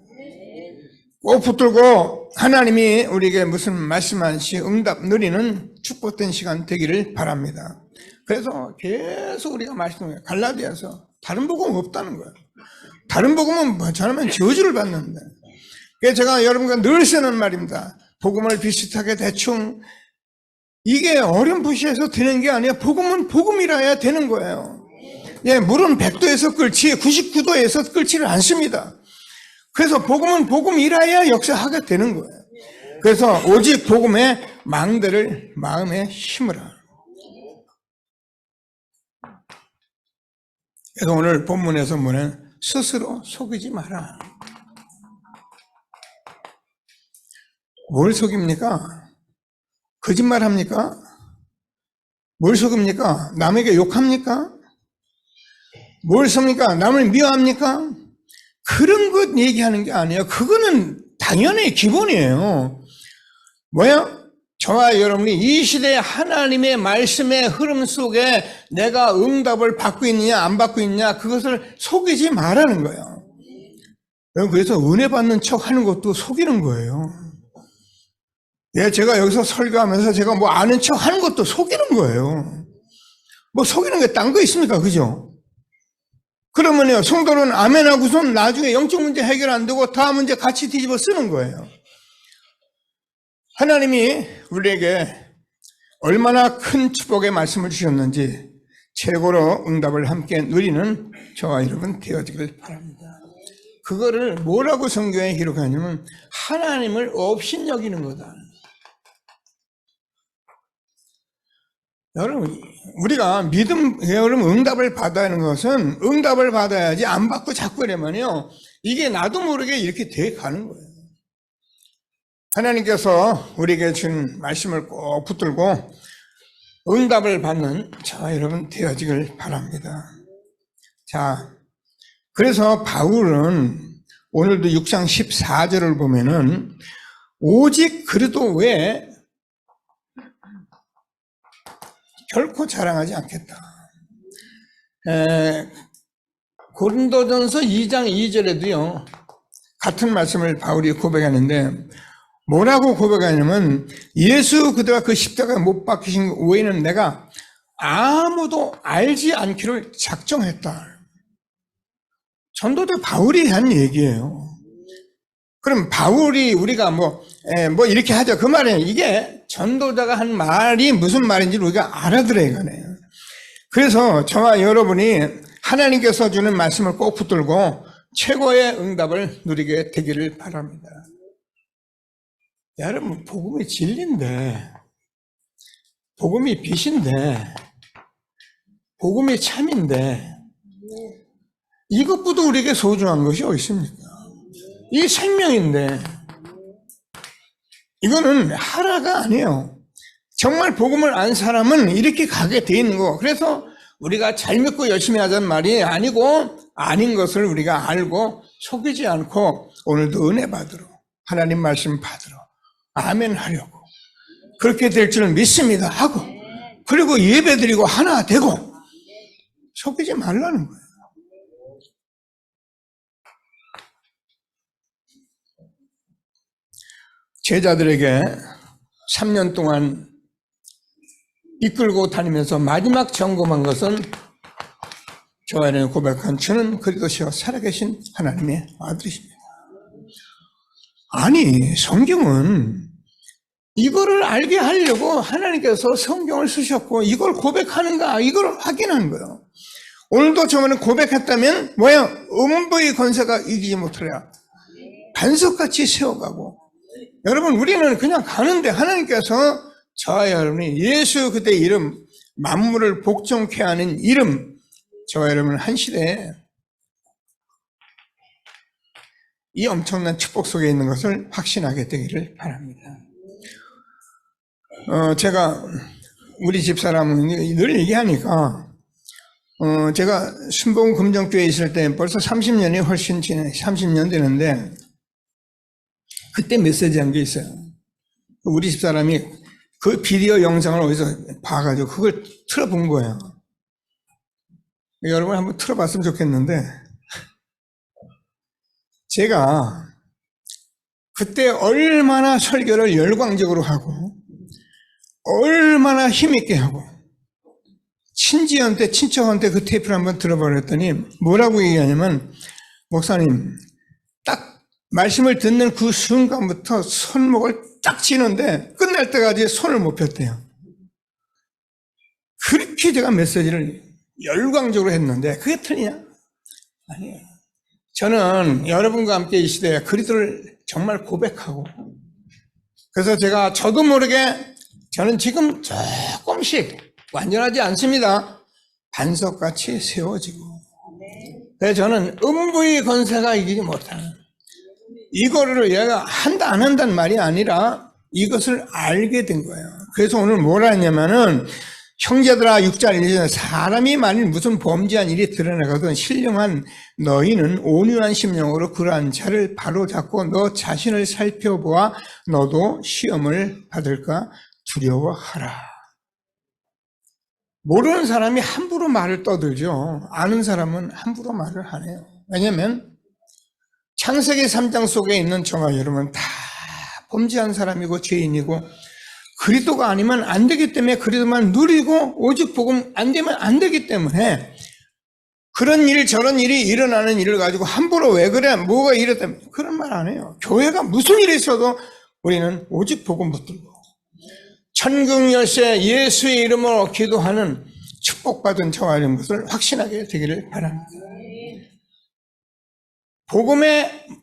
Speaker 1: 꼭 붙들고 하나님이 우리에게 무슨 말씀하시 응답 누리는 축복된 시간 되기를 바랍니다. 그래서 계속 우리가 말씀해요. 갈라디아서 다른 복음 없다는 거예요. 다른 복음은 뭐 저라면 저주를 받는데. 그래서 제가 여러분과 늘 쓰는 말입니다. 복음을 비슷하게 대충 이게 어렴풋이해서 되는 게 아니라 복음은 복음이라 해야 되는 거예요. 예, 물은 100도에서 끓지 99도에서 끓지를 않습니다. 그래서 복음은 복음이라 해야 역사하게 되는 거예요. 그래서 오직 복음의 망대를 마음에 심으라. 그래서 오늘 본문에서 뭐는 스스로 속이지 마라. 뭘 속입니까? 거짓말 합니까? 뭘 속입니까? 남에게 욕합니까? 뭘 섭니까? 남을 미워합니까? 그런 것 얘기하는 게 아니에요. 그거는 당연히 기본이에요. 뭐야? 저와 여러분이 이 시대에 하나님의 말씀의 흐름 속에 내가 응답을 받고 있느냐 안 받고 있느냐 그것을 속이지 말라는 거예요. 그래서 은혜 받는 척 하는 것도 속이는 거예요. 예, 제가 여기서 설교하면서 제가 뭐 아는 척 하는 것도 속이는 거예요. 뭐 속이는 게 딴 거 있습니까? 그죠? 그러면요, 성도는 아멘하고선 나중에 영적 문제 해결 안 되고 다음 문제 같이 뒤집어 쓰는 거예요. 하나님이 우리에게 얼마나 큰 축복의 말씀을 주셨는지 최고로 응답을 함께 누리는 저와 여러분 되어지길 바랍니다. 그거를 뭐라고 성경에 기록하냐면 하나님을 업신여기는 거다. 여러분, 우리가 여러분 응답을 받아야 하는 것은 응답을 받아야지 안 받고 자꾸 이러면요, 이게 나도 모르게 이렇게 돼 가는 거예요. 하나님께서 우리에게 준 말씀을 꼭 붙들고 응답을 받는 자 여러분 되어지길 바랍니다. 자, 그래서 바울은 오늘도 6장 14절을 보면은 오직 그래도 왜 결코 자랑하지 않겠다. 고린도전서 2장 2절에도요 같은 말씀을 바울이 고백하는데 뭐라고 고백하냐면 예수 그대가 그 십자가에 못 박히신 외에는 내가 아무도 알지 않기를 작정했다. 전도자 바울이 한 얘기예요. 그럼 바울이 우리가 뭐 이렇게 하죠. 그 말은 이게 전도자가 한 말이 무슨 말인지 우리가 알아들어야 하네요. 그래서 저와 여러분이 하나님께서 주는 말씀을 꼭 붙들고 최고의 응답을 누리게 되기를 바랍니다. 여러분, 복음이 진리인데, 복음이 빛인데, 복음이 참인데, 이것보다 우리에게 소중한 것이 어디 있습니까? 이 생명인데, 이거는 하라가 아니에요. 정말 복음을 안 사람은 이렇게 가게 돼 있는 거. 그래서 우리가 잘 믿고 열심히 하자는 말이 아니고, 아닌 것을 우리가 알고 속이지 않고 오늘도 은혜 받으러, 하나님 말씀 받으러, 아멘 하려고 그렇게 될 줄 믿습니다 하고 그리고 예배드리고 하나 되고 속이지 말라는 거예요. 제자들에게 3년 동안 이끌고 다니면서 마지막 점검한 것은 저와 여러분이 고백한 주는 그리스도시여 살아계신 하나님의 아들이십니다. 아니, 성경은 이거를 알게 하려고 하나님께서 성경을 쓰셨고 이걸 고백하는가 이걸 확인하는 거예요. 오늘도 저번에 고백했다면 뭐야? 음부의 권세가 이기지 못하랴. 반석같이 세워가고 여러분 우리는 그냥 가는데 하나님께서 저와 여러분이 예수 그때 이름 만물을 복종케 하는 이름 저와 여러분 한 시대에 이 엄청난 축복 속에 있는 것을 확신하게 되기를 바랍니다. 제가 우리 집사람은 늘 얘기하니까 제가 순복음 금정교회에 있을 때 벌써 30년이 훨씬 지내 30년 되는데 그때 메시지 한 게 있어요. 우리 집사람이 그 비디오 영상을 어디서 봐가지고 그걸 틀어본 거예요. 여러분 한번 틀어봤으면 좋겠는데 제가 그때 얼마나 설교를 열광적으로 하고 얼마나 힘있게 하고 친지한테 친척한테 그 테이프를 한번 들어버렸더니 뭐라고 얘기하냐면 목사님 딱 말씀을 듣는 그 순간부터 손목을 딱 쥐는데 끝날 때까지 손을 못 폈대요. 그렇게 제가 메시지를 열광적으로 했는데 그게 틀리냐? 아니에요. 저는 여러분과 함께 이 시대에 그리스도를 정말 고백하고 그래서 제가 저도 모르게 저는 지금 조금씩 완전하지 않습니다. 반석같이 세워지고 그래서 저는 음부의 권세가 이기지 못하는 이거를 얘가 한다 안 한다는 말이 아니라 이것을 알게 된 거예요. 그래서 오늘 뭐라 했냐면은 형제들아 6절 1절에 사람이 만일 무슨 범죄한 일이 드러나거든 신령한 너희는 온유한 심령으로 그러한 자를 바로잡고 너 자신을 살펴보아 너도 시험을 받을까 두려워하라. 모르는 사람이 함부로 말을 떠들죠. 아는 사람은 함부로 말을 안 해요. 왜냐하면 창세기 3장 속에 있는 저와 여러분 다 범죄한 사람이고 죄인이고 그리스도가 아니면 안 되기 때문에 그리스도만 누리고 오직 복음 안 되면 안 되기 때문에 그런 일 저런 일이 일어나는 일을 가지고 함부로 왜 그래 뭐가 이랬다 그런 말 안 해요. 교회가 무슨 일이 있어도 우리는 오직 복음 붙들고 천국 열쇠 예수의 이름으로 기도하는 축복받은 저와 이런 것을 확신하게 되기를 바랍니다.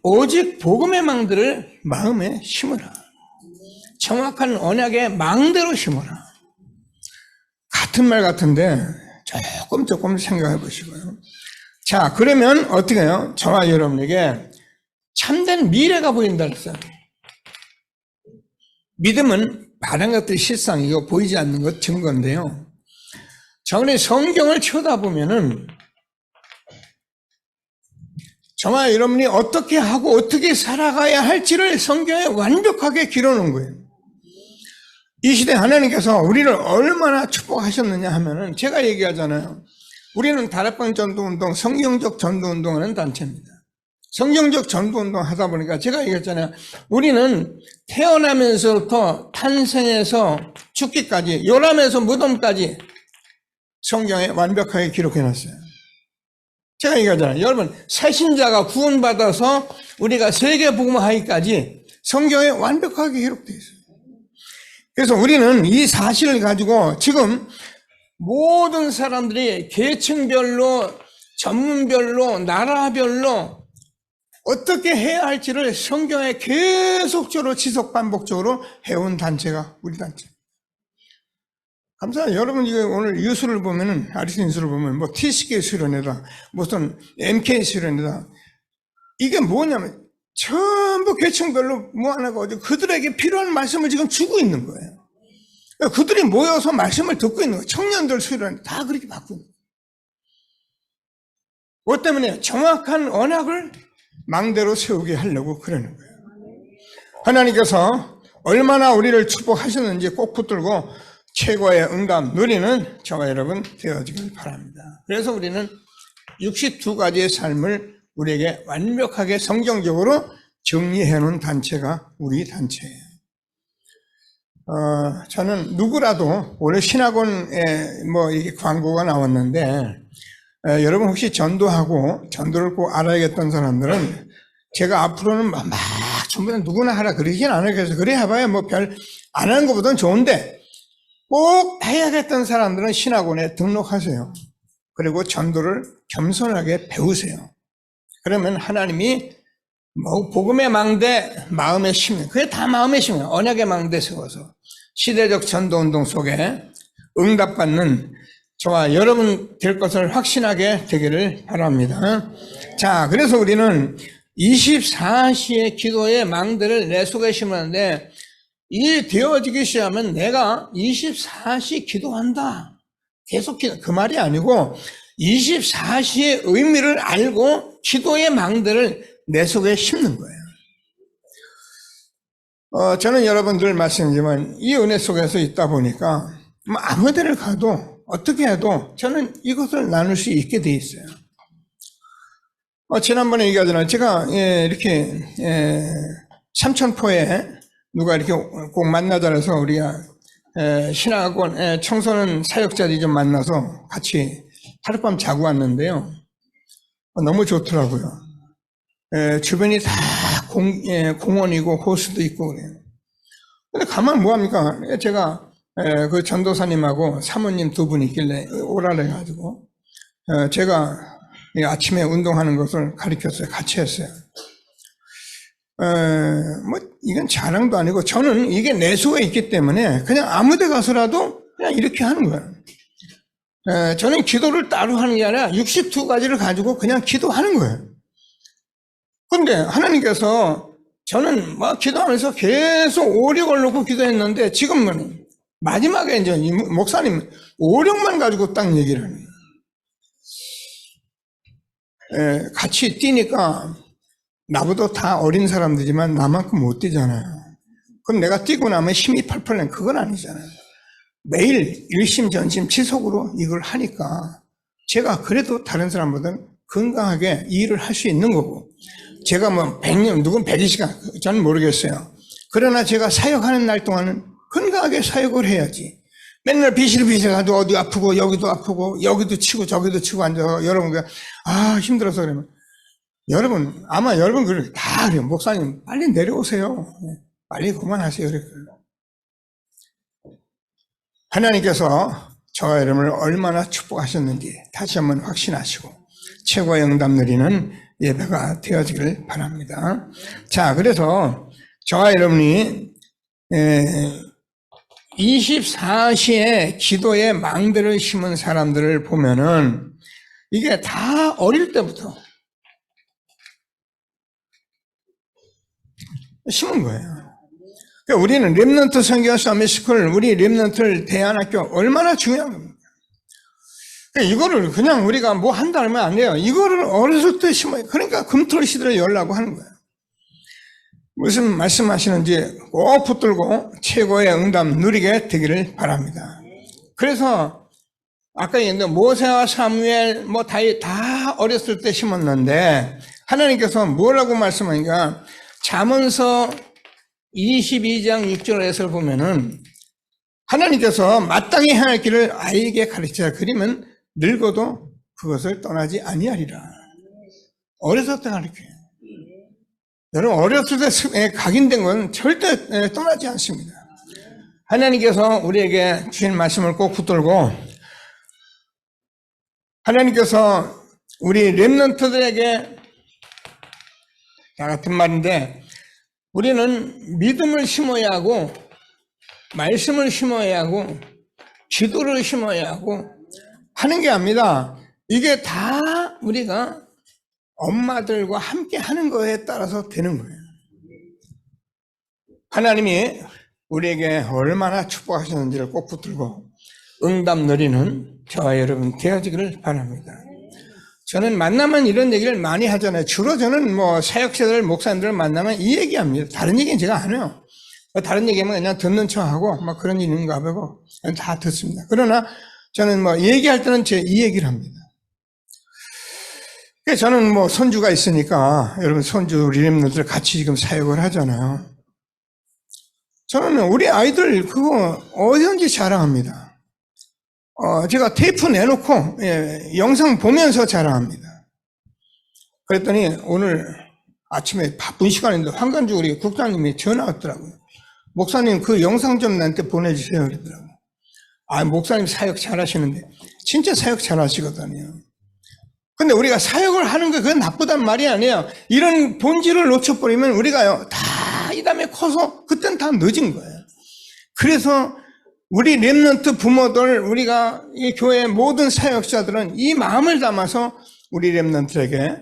Speaker 1: 오직 복음의 망들을 마음에 심으라. 정확한 언약의 망대로 심어라. 같은 말 같은데 조금 생각해 보시고요. 자, 그러면 어떻게 해요? 저와 여러분에게 참된 미래가 보인다 그랬어요. 믿음은 많은 것들이 실상이고 보이지 않는 것 증거인데요. 저는 성경을 쳐다보면은 저와 여러분이 어떻게 하고 어떻게 살아가야 할지를 성경에 완벽하게 기록하는 거예요. 이 시대 하나님께서 우리를 얼마나 축복하셨느냐 하면은 제가 얘기하잖아요. 우리는 다락방 전도운동, 성경적 전도운동하는 단체입니다. 성경적 전도운동 하다 보니까 제가 얘기했잖아요. 우리는 태어나면서부터 탄생에서 죽기까지, 요람에서 무덤까지 성경에 완벽하게 기록해놨어요. 제가 얘기하잖아요. 여러분, 새신자가 구원받아서 우리가 세계복음화하기까지 성경에 완벽하게 기록되어 있어요. 그래서 우리는 이 사실을 가지고 지금 모든 사람들이 계층별로, 전문별로, 나라별로 어떻게 해야 할지를 성경에 계속적으로 지속 반복적으로 해온 단체가 우리 단체. 감사해요. 여러분, 이거 오늘 뉴스를 보면은, 아리스 뉴스를 보면, 뭐, TCK 수련회다, 무슨 MK 수련회다. 이게 뭐냐면, 전부 계층별로 모아놔가지고 그들에게 필요한 말씀을 지금 주고 있는 거예요. 그들이 모여서 말씀을 듣고 있는 거예요. 청년들 수련회 다 그렇게 받고 있는 거예요. 뭐 때문에? 정확한 언약을 망대로 세우게 하려고 그러는 거예요. 하나님께서 얼마나 우리를 축복하셨는지 꼭 붙들고 최고의 응답 누리는 저와 여러분 되어지길 바랍니다. 그래서 우리는 62가지의 삶을 우리에게 완벽하게 성경적으로 정리해 놓은 단체가 우리 단체예요. 저는 누구라도 원래 신학원에 뭐 이게 광고가 나왔는데 여러분 혹시 전도하고 전도를 꼭 알아야겠다는 사람들은 제가 앞으로는 막 전부 다 누구나 하라 그러진 않아요. 그래서 그래 해봐야 뭐 별 안 하는 것보다는 좋은데 꼭 해야겠다는 사람들은 신학원에 등록하세요. 그리고 전도를 겸손하게 배우세요. 그러면 하나님이 뭐 복음의 망대 마음에 심는, 그게 다 마음에 심어요. 언약의 망대 세워서 시대적 전도운동 속에 응답받는 저와 여러분 될 것을 확신하게 되기를 바랍니다. 자, 그래서 우리는 24시의 기도의 망대를 내 속에 심었는데 이 되어지기 시작하면 내가 24시 기도한다. 계속 그 말이 아니고 24시의 의미를 알고 기도의 망대를 내 속에 심는 거예요. 저는 여러분들 말씀드리지만 이 은혜 속에서 있다 보니까 아무 데를 가도 어떻게 해도 저는 이것을 나눌 수 있게 돼 있어요. 지난번에 얘기하잖아요. 제가 이렇게 삼천포에 누가 이렇게 꼭 만나자 해서 우리가 신학원 청소년 사역자들이 좀 만나서 같이 하룻밤 자고 왔는데요. 너무 좋더라고요. 주변이 다 공원이고 호수도 있고 그래요. 근데 가만 뭐합니까? 제가 그 전도사님하고 사모님 두 분이 있길래 오라 해가지고 제가 아침에 운동하는 것을 가르쳤어요. 같이 했어요. 뭐 이건 자랑도 아니고 저는 이게 내 속에 있기 때문에 그냥 아무 데 가서라도 그냥 이렇게 하는 거예요. 저는 기도를 따로 하는 게 아니라 62가지를 가지고 그냥 기도하는 거예요. 근데 하나님께서 저는 막 기도하면서 계속 오력을 놓고 기도했는데 지금은 마지막에 이제 목사님 오력만 가지고 딱 얘기를 하네요. 같이 뛰니까 나보다 다 어린 사람들이지만 나만큼 못 뛰잖아요. 그럼 내가 뛰고 나면 힘이 펄펄 난 그건 아니잖아요. 매일 일심전심 지속으로 이걸 하니까 제가 그래도 다른 사람보다는 건강하게 일을 할 수 있는 거고 제가 뭐 100년, 누군 120시간, 저는 모르겠어요. 그러나 제가 사역하는 날 동안은 건강하게 사역을 해야지. 맨날 비실비실하고 어디 아프고 여기도 아프고 여기도 치고 저기도 치고 앉아서 여러분 힘들어서 그러면 여러분 아마 여러분 그걸 다 그래요. 목사님 빨리 내려오세요. 빨리 그만하세요. 하나님께서 저와 여러분을 얼마나 축복하셨는지 다시 한번 확신하시고 최고의 응답 누리는 예배가 되어지기를 바랍니다. 자, 그래서 저와 여러분이 24시에 기도에 망대를 심은 사람들을 보면은 이게 다 어릴 때부터 심은 거예요. 그러니까 우리는 렘넌트 선교 서밋스쿨, 우리 렘넌트 대안학교 얼마나 중요한 겁니까? 이거를 그냥 우리가 뭐 한다 하면 안 돼요. 이거를 어렸을 때 심어요. 그러니까 금토일 시대를 열라고 하는 거예요. 무슨 말씀하시는지 꼭 붙들고 최고의 응답 누리게 되기를 바랍니다. 그래서 아까 얘기했는데 모세와 사무엘, 뭐 다윗 다 어렸을 때 심었는데 하나님께서 뭐라고 말씀하니까 잠언서 22장 6절에서 보면은 하나님께서 마땅히 행할 길을 아이에게 가르치라. 그러면 늙어도 그것을 떠나지 아니하리라. 어렸을 때 가르쳐요. 여러분 어렸을 때 각인된 건 절대 떠나지 않습니다. 하나님께서 우리에게 주신 말씀을 꼭 붙들고 하나님께서 우리 렘넌트들에게 다 같은 말인데 우리는 믿음을 심어야 하고 말씀을 심어야 하고 기도를 심어야 하고 하는 게 아닙니다. 이게 다 우리가 엄마들과 함께 하는 거에 따라서 되는 거예요. 하나님이 우리에게 얼마나 축복하셨는지를 꼭 붙들고 응답 누리는 저와 여러분 되어지기를 바랍니다. 저는 만나면 이런 얘기를 많이 하잖아요. 주로 저는 뭐 사역자들, 목사님들을 만나면 이 얘기합니다. 다른 얘기는 제가 안 해요. 다른 얘기하면 그냥 듣는 척하고 막 그런 일이 있는가 보고 다 듣습니다. 그러나 저는 뭐 얘기할 때는 제 이 얘기를 합니다. 저는 뭐 손주가 있으니까 여러분 손주 렘넌트들 같이 지금 사역을 하잖아요. 저는 우리 아이들 그거 어디든지 자랑합니다. 제가 테이프 내놓고 영상 보면서 자랑합니다. 그랬더니 오늘 아침에 바쁜 시간인데 황간주 우리 국장님이 전화 왔더라고요. 목사님 그 영상 좀 나한테 보내주세요 그러더라고요. 목사님 사역 잘하시는데 진짜 사역 잘하시거든요. 근데 우리가 사역을 하는 게 그건 나쁘단 말이 아니에요. 이런 본질을 놓쳐버리면 우리가요 다 이 다음에 커서 그땐 다 늦은 거예요. 그래서 우리 렘넌트 부모들, 우리가 이 교회 모든 사역자들은 이 마음을 담아서 우리 렘넌트에게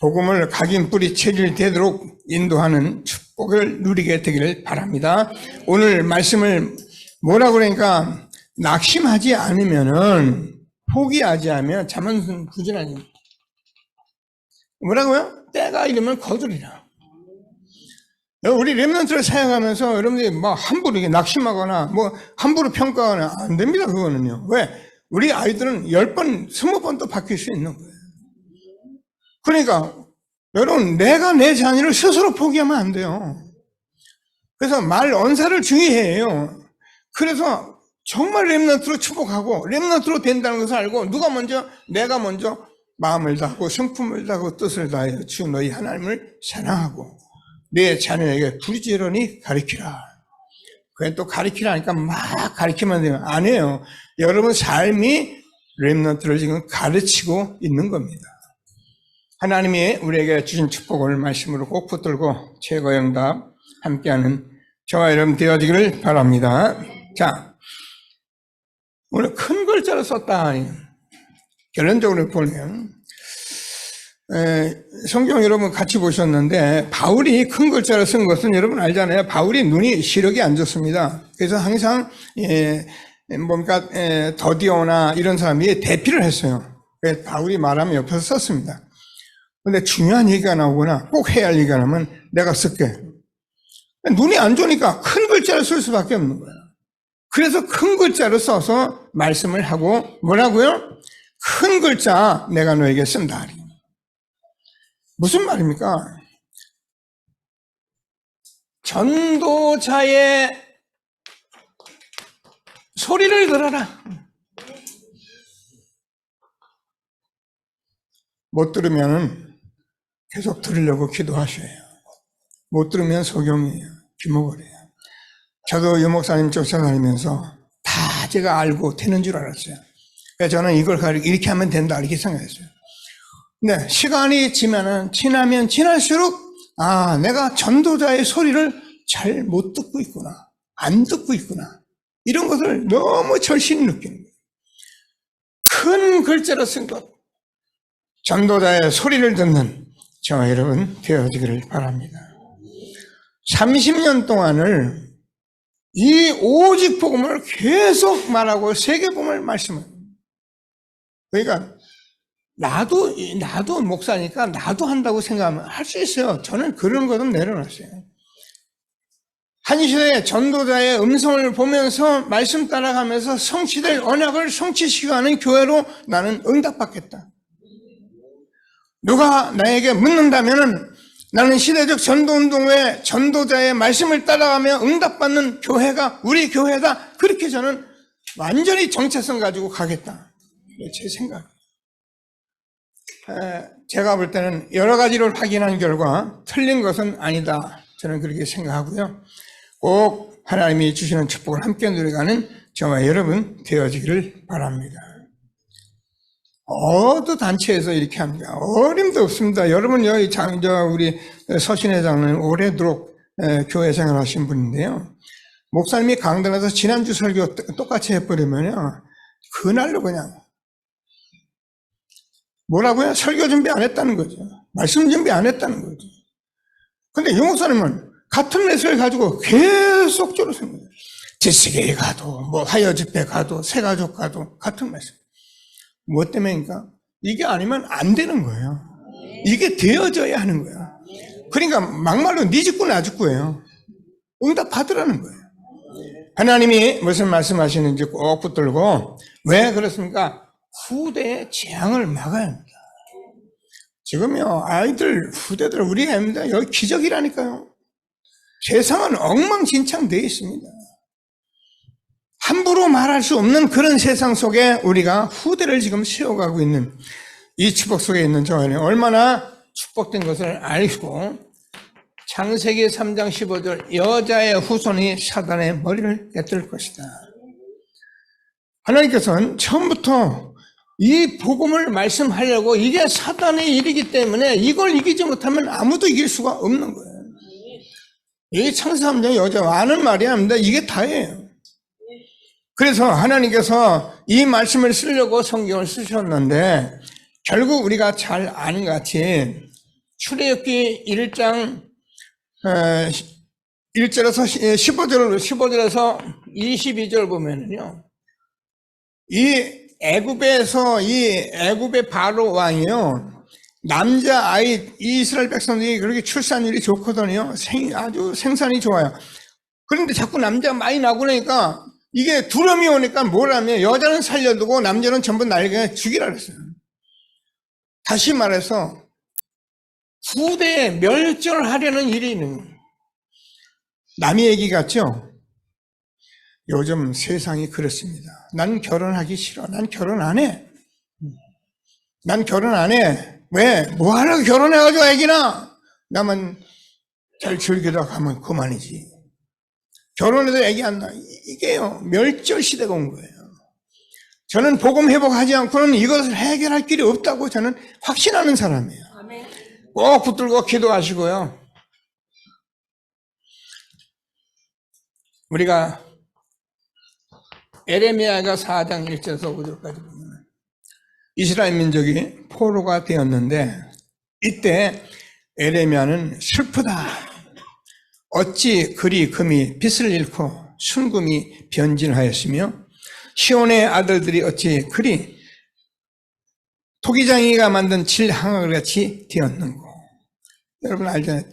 Speaker 1: 복음을 각인 뿌리 체질되도록 인도하는 축복을 누리게 되기를 바랍니다. 오늘 말씀을 뭐라고 그러니까 낙심하지 않으면은 포기하지 않으면 잠언 9절 아닙니까? 뭐라고요? 때가 이르면 거두리라. 우리 렘넌트를 사용하면서 여러분들이 뭐 함부로 이게 낙심하거나 뭐 함부로 평가하거나 안 됩니다. 그거는요. 왜? 우리 아이들은 10번, 20번도 바뀔 수 있는 거예요. 그러니까 여러분 내가 내 자녀를 스스로 포기하면 안 돼요. 그래서 말 언사를 중요해요. 그래서 정말 렘넌트로 축복하고 렘넌트로 된다는 것을 알고 내가 먼저 마음을 다하고 성품을 다하고 뜻을 다하여 주 너희 하나님을 사랑하고 내 자녀에게 부지런히 가르치라. 그게 또 가르치라 하니까 막 가르치면 돼요. 아니에요. 여러분 삶이 렘넌트를 지금 가르치고 있는 겁니다. 하나님이 우리에게 주신 축복을 말씀으로 꼭 붙들고 최고의 응답 함께하는 저와 여러분 되어지기를 바랍니다. 자, 오늘 큰 글자로 썼다. 결론적으로 보면 성경 여러분 같이 보셨는데 바울이 큰 글자로 쓴 것은 여러분 알잖아요. 바울이 눈이 시력이 안 좋습니다. 그래서 항상 더디오나 이런 사람이 대피를 했어요. 그래서 바울이 말하면 옆에서 썼습니다. 근데 중요한 얘기가 나오거나 꼭 해야 할 얘기가 나오면 내가 쓸게. 눈이 안 좋으니까 큰 글자를 쓸 수밖에 없는 거예요. 그래서 큰 글자로 써서 말씀을 하고 뭐라고요? 큰 글자 내가 너에게 쓴다. 무슨 말입니까? 전도자의 소리를 들어라. 못 들으면 계속 들으려고 기도하셔요. 못 들으면 소경이에요. 귀머거려요. 저도 유목사님 쫓아다니면서 다 제가 알고 되는 줄 알았어요. 그래서 저는 이걸 이렇게 하면 된다 이렇게 생각했어요. 근데 시간이 지나면 지날수록 내가 전도자의 소리를 잘 못 듣고 있구나. 안 듣고 있구나. 이런 것을 너무 절실히 느끼는 거예요. 큰 글자로 쓴 것, 전도자의 소리를 듣는 저와 여러분 되어지기를 바랍니다. 30년 동안을 이 오직 복음을 계속 말하고 세계복음을 말씀합니다. 그러니까 나도 목사니까 나도 한다고 생각하면 할 수 있어요. 저는 그런 거는 내려놨어요. 한 시대의 전도자의 음성을 보면서 말씀 따라가면서 성취될 언약을 성취시키고 하는 교회로 나는 응답받겠다. 누가 나에게 묻는다면은 나는 시대적 전도운동의 전도자의 말씀을 따라가며 응답받는 교회가 우리 교회다. 그렇게 저는 완전히 정체성 가지고 가겠다. 제 생각이에요. 제가 볼 때는 여러 가지를 확인한 결과 틀린 것은 아니다. 저는 그렇게 생각하고요. 꼭 하나님이 주시는 축복을 함께 누려가는 저와 여러분 되어지기를 바랍니다. 어느 단체에서 이렇게 합니다. 어림도 없습니다. 여러분 여기 우리 서신회장은 오래도록 교회 생활하신 분인데요. 목사님이 강단에서 지난주 설교 똑같이 해버리면요, 그날로 그냥 뭐라고요? 설교 준비 안 했다는 거죠. 말씀 준비 안 했다는 거죠. 근데 유 목사님은 같은 메시지를 가지고 계속적으로 생각해요. 지식에 가도, 하여 집회 가도, 새가족 가도 같은 메시지. 무엇 때문입니까? 이게 아니면 안 되는 거예요. 이게 되어져야 하는 거예요. 그러니까 막말로 네 짓고 나 짓고예요. 응답 받으라는 거예요. 하나님이 무슨 말씀하시는지 꼭 붙들고, 왜 그렇습니까? 후대의 재앙을 막아야 합니다. 지금요, 아이들, 후대들, 우리 애입니다. 여기 기적이라니까요. 세상은 엉망진창 되어 있습니다. 함부로 말할 수 없는 그런 세상 속에 우리가 후대를 지금 세워가고 있는 이 축복 속에 있는 저는 얼마나 축복된 것을 알고, 창세기 3장 15절 여자의 후손이 사단의 머리를 깨뜨릴 것이다. 하나님께서는 처음부터 이 복음을 말씀하려고, 이게 사단의 일이기 때문에 이걸 이기지 못하면 아무도 이길 수가 없는 거예요. 이 창세기 3장 여자 많은 말이 아닙니다. 이게 다예요. 그래서 하나님께서 이 말씀을 쓰려고 성경을 쓰셨는데, 결국 우리가 잘 아는 것 같이 출애굽기 1장 1절에서 15절에서 22절 보면은요, 이 애굽의 바로 왕이요, 남자아이, 이스라엘 백성들이 그렇게 출산율이 좋거든요. 아주 생산이 좋아요. 그런데 자꾸 남자가 많이 나고 나니까 이게 두려움이 오니까 뭘 하면 여자는 살려두고 남자는 전부 날개 죽이라 그랬어요. 다시 말해서 후대에 멸절하려는 일이 있는 거예요. 남의 얘기 같죠? 요즘 세상이 그렇습니다. 난 결혼하기 싫어. 난 결혼 안 해. 난 결혼 안 해. 왜? 뭐하러 결혼해가지고 애기나? 나만 잘 즐기다 가면 그만이지. 결혼해도 애기 안 나. 이게요, 멸절 시대가 온 거예요. 저는 복음 회복하지 않고는 이것을 해결할 길이 없다고 저는 확신하는 사람이에요. 꼭 붙들고 기도하시고요. 우리가 에레미야가 4장 1절에서 5절까지 보면 이스라엘 민족이 포로가 되었는데, 이때 에레미야는 슬프다. 어찌 그리 금이 빛을 잃고 순금이 변질하였으며 시온의 아들들이 어찌 그리 토기장이가 만든 질항아를 같이 되었는고. 여러분 알잖아요.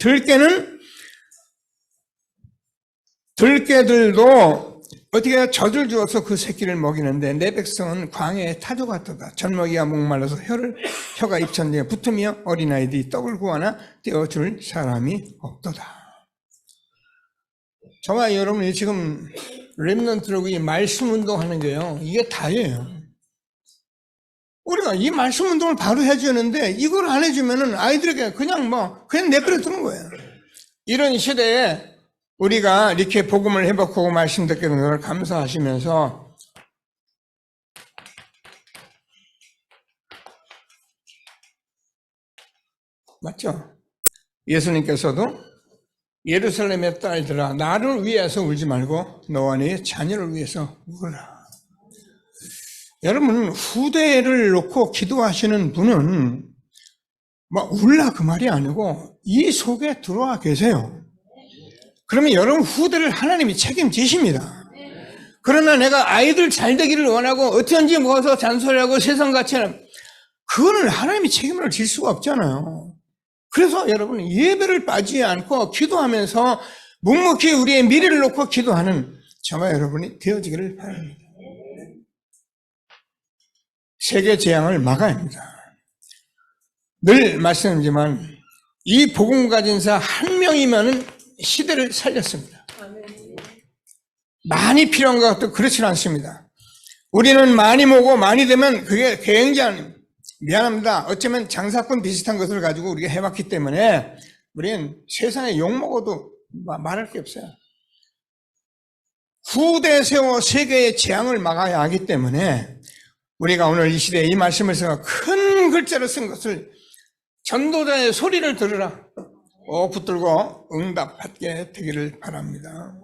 Speaker 1: 들깨들도 어떻게 젖을 주어서 그 새끼를 먹이는데, 내 백성은 광야에 타조 같도다. 젖먹이가 목말라서 혀가 입천대에 붙으며 어린아이들이 떡을 구하나 떼어줄 사람이 없도다. 저와 여러분이 지금 렘넌트라고 이 말씀 운동하는 게요, 이게 다예요. 우리가 이 말씀 운동을 바로 해주는데 이걸 안 해주면은 아이들에게 그냥 내버려 두는 거예요. 이런 시대에 우리가 이렇게 복음을 회복하고 말씀 듣게 되는 걸 감사하시면서, 맞죠? 예수님께서도 예루살렘의 딸들아, 나를 위해서 울지 말고 너와 네 자녀를 위해서 울어라. 여러분, 후대를 놓고 기도하시는 분은 울라 그 말이 아니고 이 속에 들어와 계세요. 그러면 여러분 후대를 하나님이 책임지십니다. 그러나 내가 아이들 잘 되기를 원하고 어쩐지 모아서 잔소리하고 세상같이 하는, 그거는 하나님이 책임을 질 수가 없잖아요. 그래서 여러분 예배를 빠지지 않고 기도하면서 묵묵히 우리의 미래를 놓고 기도하는 저와 여러분이 되어지기를 바랍니다. 세계 재앙을 막아야 합니다. 늘 말씀드리지만 이 복음 가진 자 한 명이면 시대를 살렸습니다. 많이 필요한 것 같아도 그렇지는 않습니다. 우리는 많이 모고 많이 되면 그게 굉장히 미안합니다. 어쩌면 장사꾼 비슷한 것을 가지고 우리가 해왔기 때문에 우리는 세상에 욕먹어도 말할 게 없어요. 후대 세워 세계의 재앙을 막아야 하기 때문에 우리가 오늘 이 시대에 이 말씀을 써서 큰 글자로 쓴 것을 전도자의 소리를 들으라 붙들고 응답받게 되기를 바랍니다.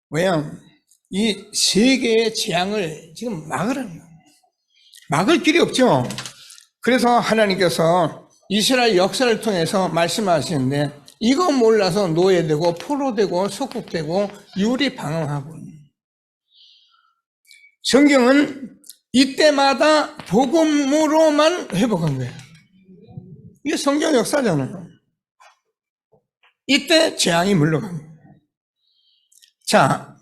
Speaker 1: 왜냐하면 이 세계의 재앙을 지금 막으라는 거예요. 막을 길이 없죠. 그래서 하나님께서 이스라엘 역사를 통해서 말씀하시는데 이거 몰라서 노예되고 포로되고 속국되고 유리방황하고, 성경은 이때마다 복음으로만 회복한 거예요. 이게 성경 역사잖아요. 이때 재앙이 물러간 거예요. 자,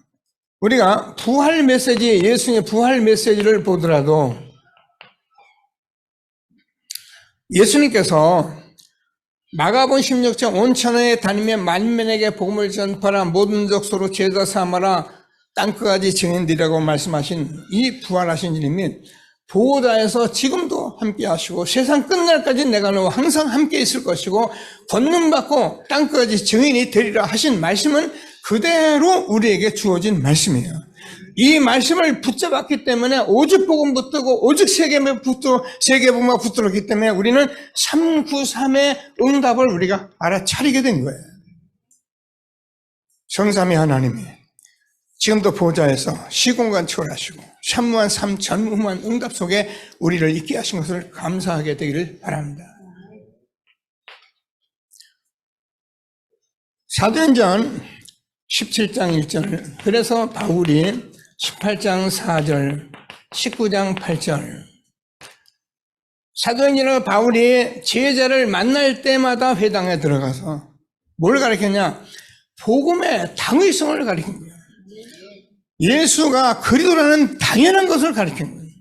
Speaker 1: 우리가 부활 메시지, 예수님의 부활 메시지를 보더라도 예수님께서 마가복음 16장 온 천하에 다니며 만민에게 복음을 전파하라, 모든 족속으로 제자 삼아라, 땅끝까지 증인되라고 말씀하신 이 부활하신 주님이 보호자에서 지금도 함께 하시고 세상 끝날까지 내가 너와 항상 함께 있을 것이고 권능받고 땅끝까지 증인이 되리라 하신 말씀은 그대로 우리에게 주어진 말씀이에요. 이 말씀을 붙잡았기 때문에 오직 복음 붙들고 오직 세계복음만 붙들었기 때문에 우리는 393의 응답을 우리가 알아차리게 된 거예요. 성삼위 하나님이 지금도 보좌에서 시공간 초월하시고 산무한 삶 전무한 응답 속에 우리를 있게 하신 것을 감사하게 되기를 바랍니다. 사도행전 17장 1절, 그래서 바울이 18장 4절, 19장 8절, 사도행전은 바울이 제자를 만날 때마다 회당에 들어가서 뭘 가르쳤냐? 복음의 당위성을 가르친 거예요. 예수가 그리스도라는 당연한 것을 가르친 거예요.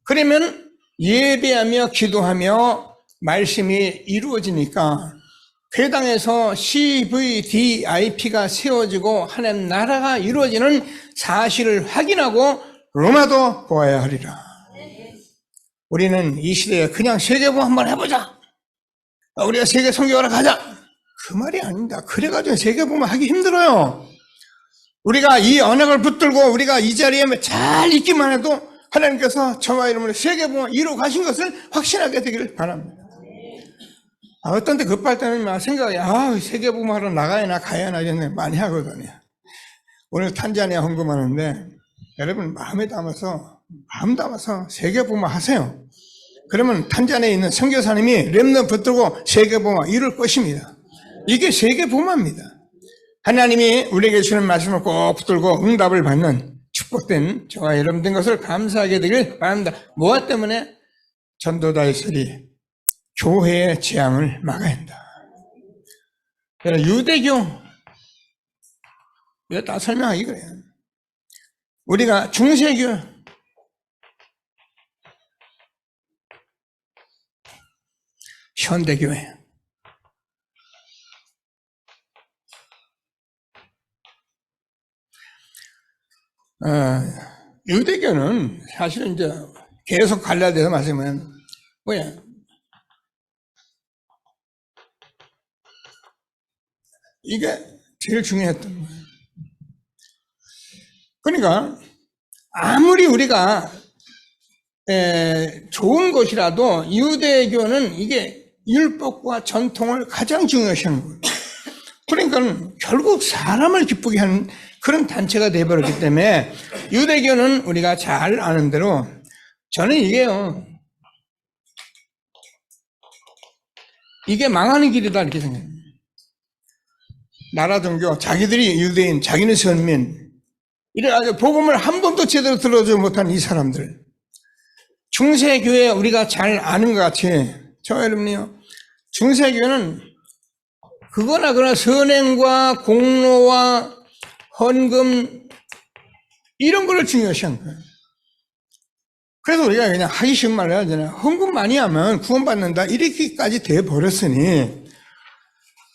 Speaker 1: 그러면 예배하며 기도하며 말씀이 이루어지니까 회당에서 CVDIP가 세워지고 하나님 나라가 이루어지는 사실을 확인하고 로마도 보아야 하리라. 우리는 이 시대에 그냥 세계복음 한번 해보자, 우리가 세계 선교하러 가자, 그 말이 아닙니다. 그래가지고 세계복음 하기 힘들어요. 우리가 이 언약을 붙들고 우리가 이 자리에 잘 있기만 해도 하나님께서 저와 이름으로 세계복음을 이루어 가신 것을 확신하게 되기를 바랍니다. 어떤 때 급할 때는 생각이, 세계복음 하러 나가야 가야 하나 많이 하거든요. 오늘 탄자니아 헌금하는데 여러분 마음 담아서 세계복음 하세요. 그러면 탄자니아에 있는 선교사님이 렘넌트 붙들고 세계복음 이룰 것입니다. 이게 세계복음입니다. 하나님이 우리에게 주는 말씀을 꼭 붙들고 응답을 받는 축복된 저와 여러분 된 것을 감사하게 되길 바랍니다. 무엇 때문에? 전도자의 소리, 교회의 재앙을 막아야 한다. 유대교, 이거 다 설명하기 그래요. 우리가 중세교, 현대교회, 유대교는 사실은 이제 계속 갈라져서 말하면 뭐야? 이게 제일 중요했던 거예요. 그러니까 아무리 우리가 좋은 것이라도 유대교는 이게 율법과 전통을 가장 중요시하는 거예요. 그러니까 결국 사람을 기쁘게 하는 그런 단체가 되어버렸기 때문에 유대교는 우리가 잘 아는 대로 저는 이게 망하는 길이다 이렇게 생각해요. 나라 종교, 자기들이 유대인, 자기는 선민, 이런 아주 복음을 한 번도 제대로 들어주지 못한 이 사람들. 중세교회 우리가 잘 아는 것 같이 저 여러분이요, 중세교회는 그거나 그러나 선행과 공로와 헌금 이런 거를 중요시한 거예요. 그래서 우리가 그냥 하기 쉬운 말로 해야 되나, 헌금 많이 하면 구원받는다 이렇게까지 돼버렸으니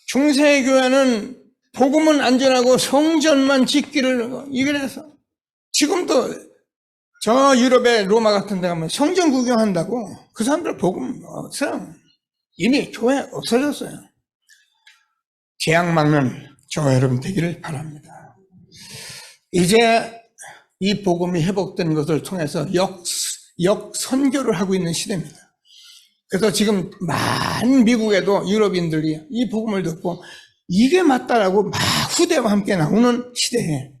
Speaker 1: 중세교회는 복음은 안전하고 성전만 짓기를 이겨내서 지금도 저 유럽의 로마 같은 데 가면 성전 구경한다고 그 사람들 복음 없어요. 이미 교회 없어졌어요. 재앙 막는 저와 여러분 되기를 바랍니다. 이제 이 복음이 회복된 것을 통해서 역선교를 하고 있는 시대입니다. 그래서 지금 많은 미국에도 유럽인들이 이 복음을 듣고 이게 맞다라고 막 후대와 함께 나오는 시대에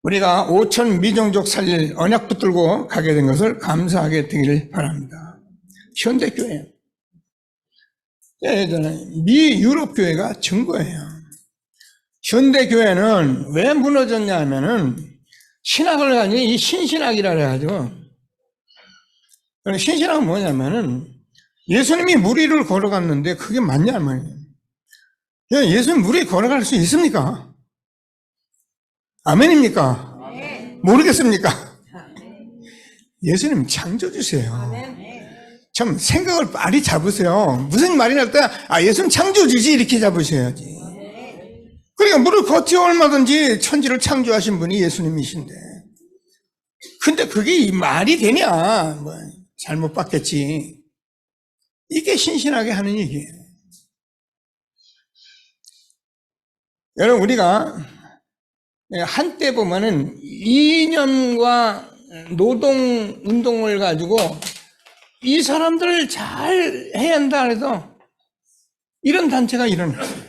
Speaker 1: 우리가 5천 미종족 살릴 언약 붙들고 가게 된 것을 감사하게 되기를 바랍니다. 현대교회, 예전에 미 유럽교회가 증거예요. 현대교회는 왜 무너졌냐 하면은 신학을 가지고 이 신신학이라 그래가지고, 신신학은 뭐냐면은 예수님이 물 위를 걸어갔는데 그게 맞냐 말이에요. 예수님 물 위에 걸어갈 수 있습니까? 아멘입니까? 모르겠습니까? 예수님 창조주세요. 참 생각을 빨리 잡으세요. 무슨 말이 날까? 예수님 창조주지 이렇게 잡으셔야지. 그러니까 물을 걷지 얼마든지 천지를 창조하신 분이 예수님이신데, 근데 그게 말이 되냐? 뭐 잘못 봤겠지. 이게 신신하게 하는 얘기예요. 여러분, 우리가 한때 보면은 이념과 노동 운동을 가지고 이 사람들을 잘 해야 한다 해서 이런 단체가 일어났어요.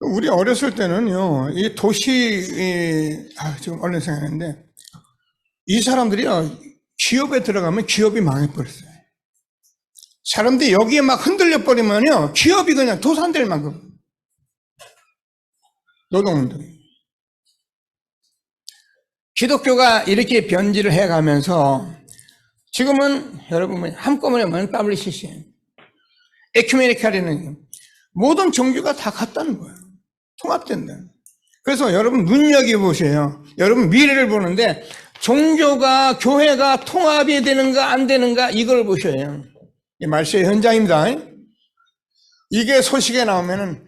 Speaker 1: 우리 어렸을 때는요, 이 지금 얼른 생각하는데, 이 사람들이요, 기업에 들어가면 기업이 망해버렸어요. 사람들이 여기에 막 흔들려 버리면요, 기업이 그냥 도산될 만큼. 노동운동이. 기독교가 이렇게 변질을 해가면서 지금은 여러분 한꺼번에 WCC, 에큐메니칼이는 모든 종교가 다 같다는 거예요. 통합된다. 그래서 여러분 눈여겨보세요. 여러분 미래를 보는데 종교가, 교회가 통합이 되는가 안 되는가 이걸 보셔요. 이 말세의 현장입니다. 이게 소식에 나오면은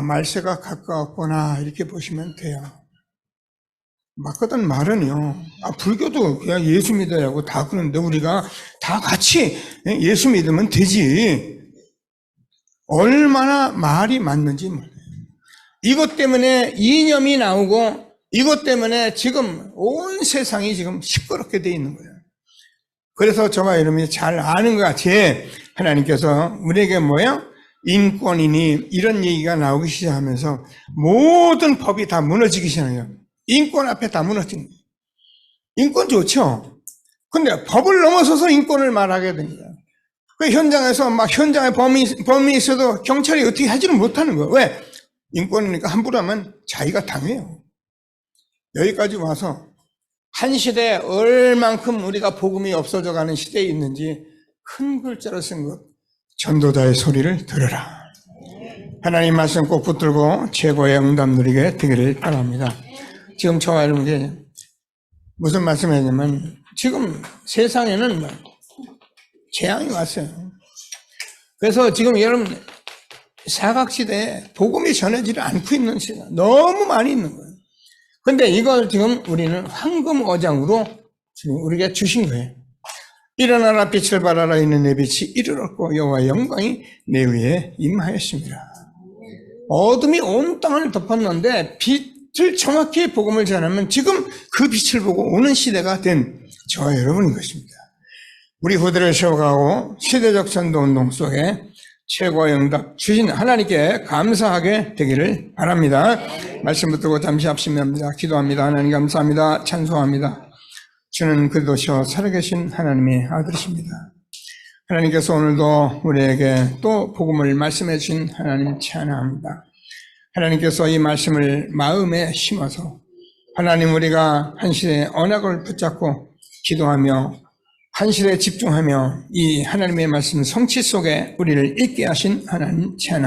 Speaker 1: 말세가 가까웠구나 이렇게 보시면 돼요. 맞거든 말은요. 불교도 그냥 예수 믿으라고 다 그러는데 우리가 다 같이 예수 믿으면 되지. 얼마나 말이 맞는지 몰라요. 이것 때문에 이념이 나오고 이것 때문에 지금 온 세상이 지금 시끄럽게 돼 있는 거예요. 그래서 저와 여러분이 잘 아는 것 같이 하나님께서 우리에게 인권이니 이런 얘기가 나오기 시작하면서 모든 법이 다 무너지기 시작해요. 인권 앞에 다 무너진 거예요. 인권 좋죠? 근데 법을 넘어서서 인권을 말하게 됩니다. 그 현장에서 현장에 범인이 있어도 경찰이 어떻게 하지는 못하는 거예요. 왜? 인권이니까 함부로 하면 자기가 당해요. 여기까지 와서 한 시대에 얼만큼 우리가 복음이 없어져 가는 시대에 있는지 큰 글자로 쓴 것, 전도자의 소리를 들으라. 하나님 말씀 꼭 붙들고 최고의 응답 누리게 되기를 바랍니다. 지금 저와 여러분이 무슨 말씀이냐면 지금 세상에는 재앙이 왔어요. 그래서 지금 여러분 사각시대에 복음이 전해지지 않고 있는 시대가 너무 많이 있는 거예요. 근데 이걸 지금 우리는 황금 어장으로 지금 우리가 주신 거예요. 일어나라 빛을 발하라 있는 내 빛이 이르렀고 여호와의 영광이 내 위에 임하였습니다. 어둠이 온 땅을 덮었는데 빛을 정확히 복음을 전하면 지금 그 빛을 보고 오는 시대가 된 저와 여러분인 것입니다. 우리 후대를 세워가고 시대적 전도운동 속에 최고의 응답 주신 하나님께 감사하게 되기를 바랍니다. 말씀 붙들고 잠시 합심합니다. 기도합니다. 하나님 감사합니다. 찬송합니다. 주는 그리스도시요 살아계신 하나님의 아들이십니다. 하나님께서 오늘도 우리에게 또 복음을 말씀해 주신 하나님 찬양합니다. 하나님께서 이 말씀을 마음에 심어서 하나님 우리가 한실의 언약을 붙잡고 기도하며 한실에 집중하며 이 하나님의 말씀 성취 속에 우리를 있게 하신 하나님 찬양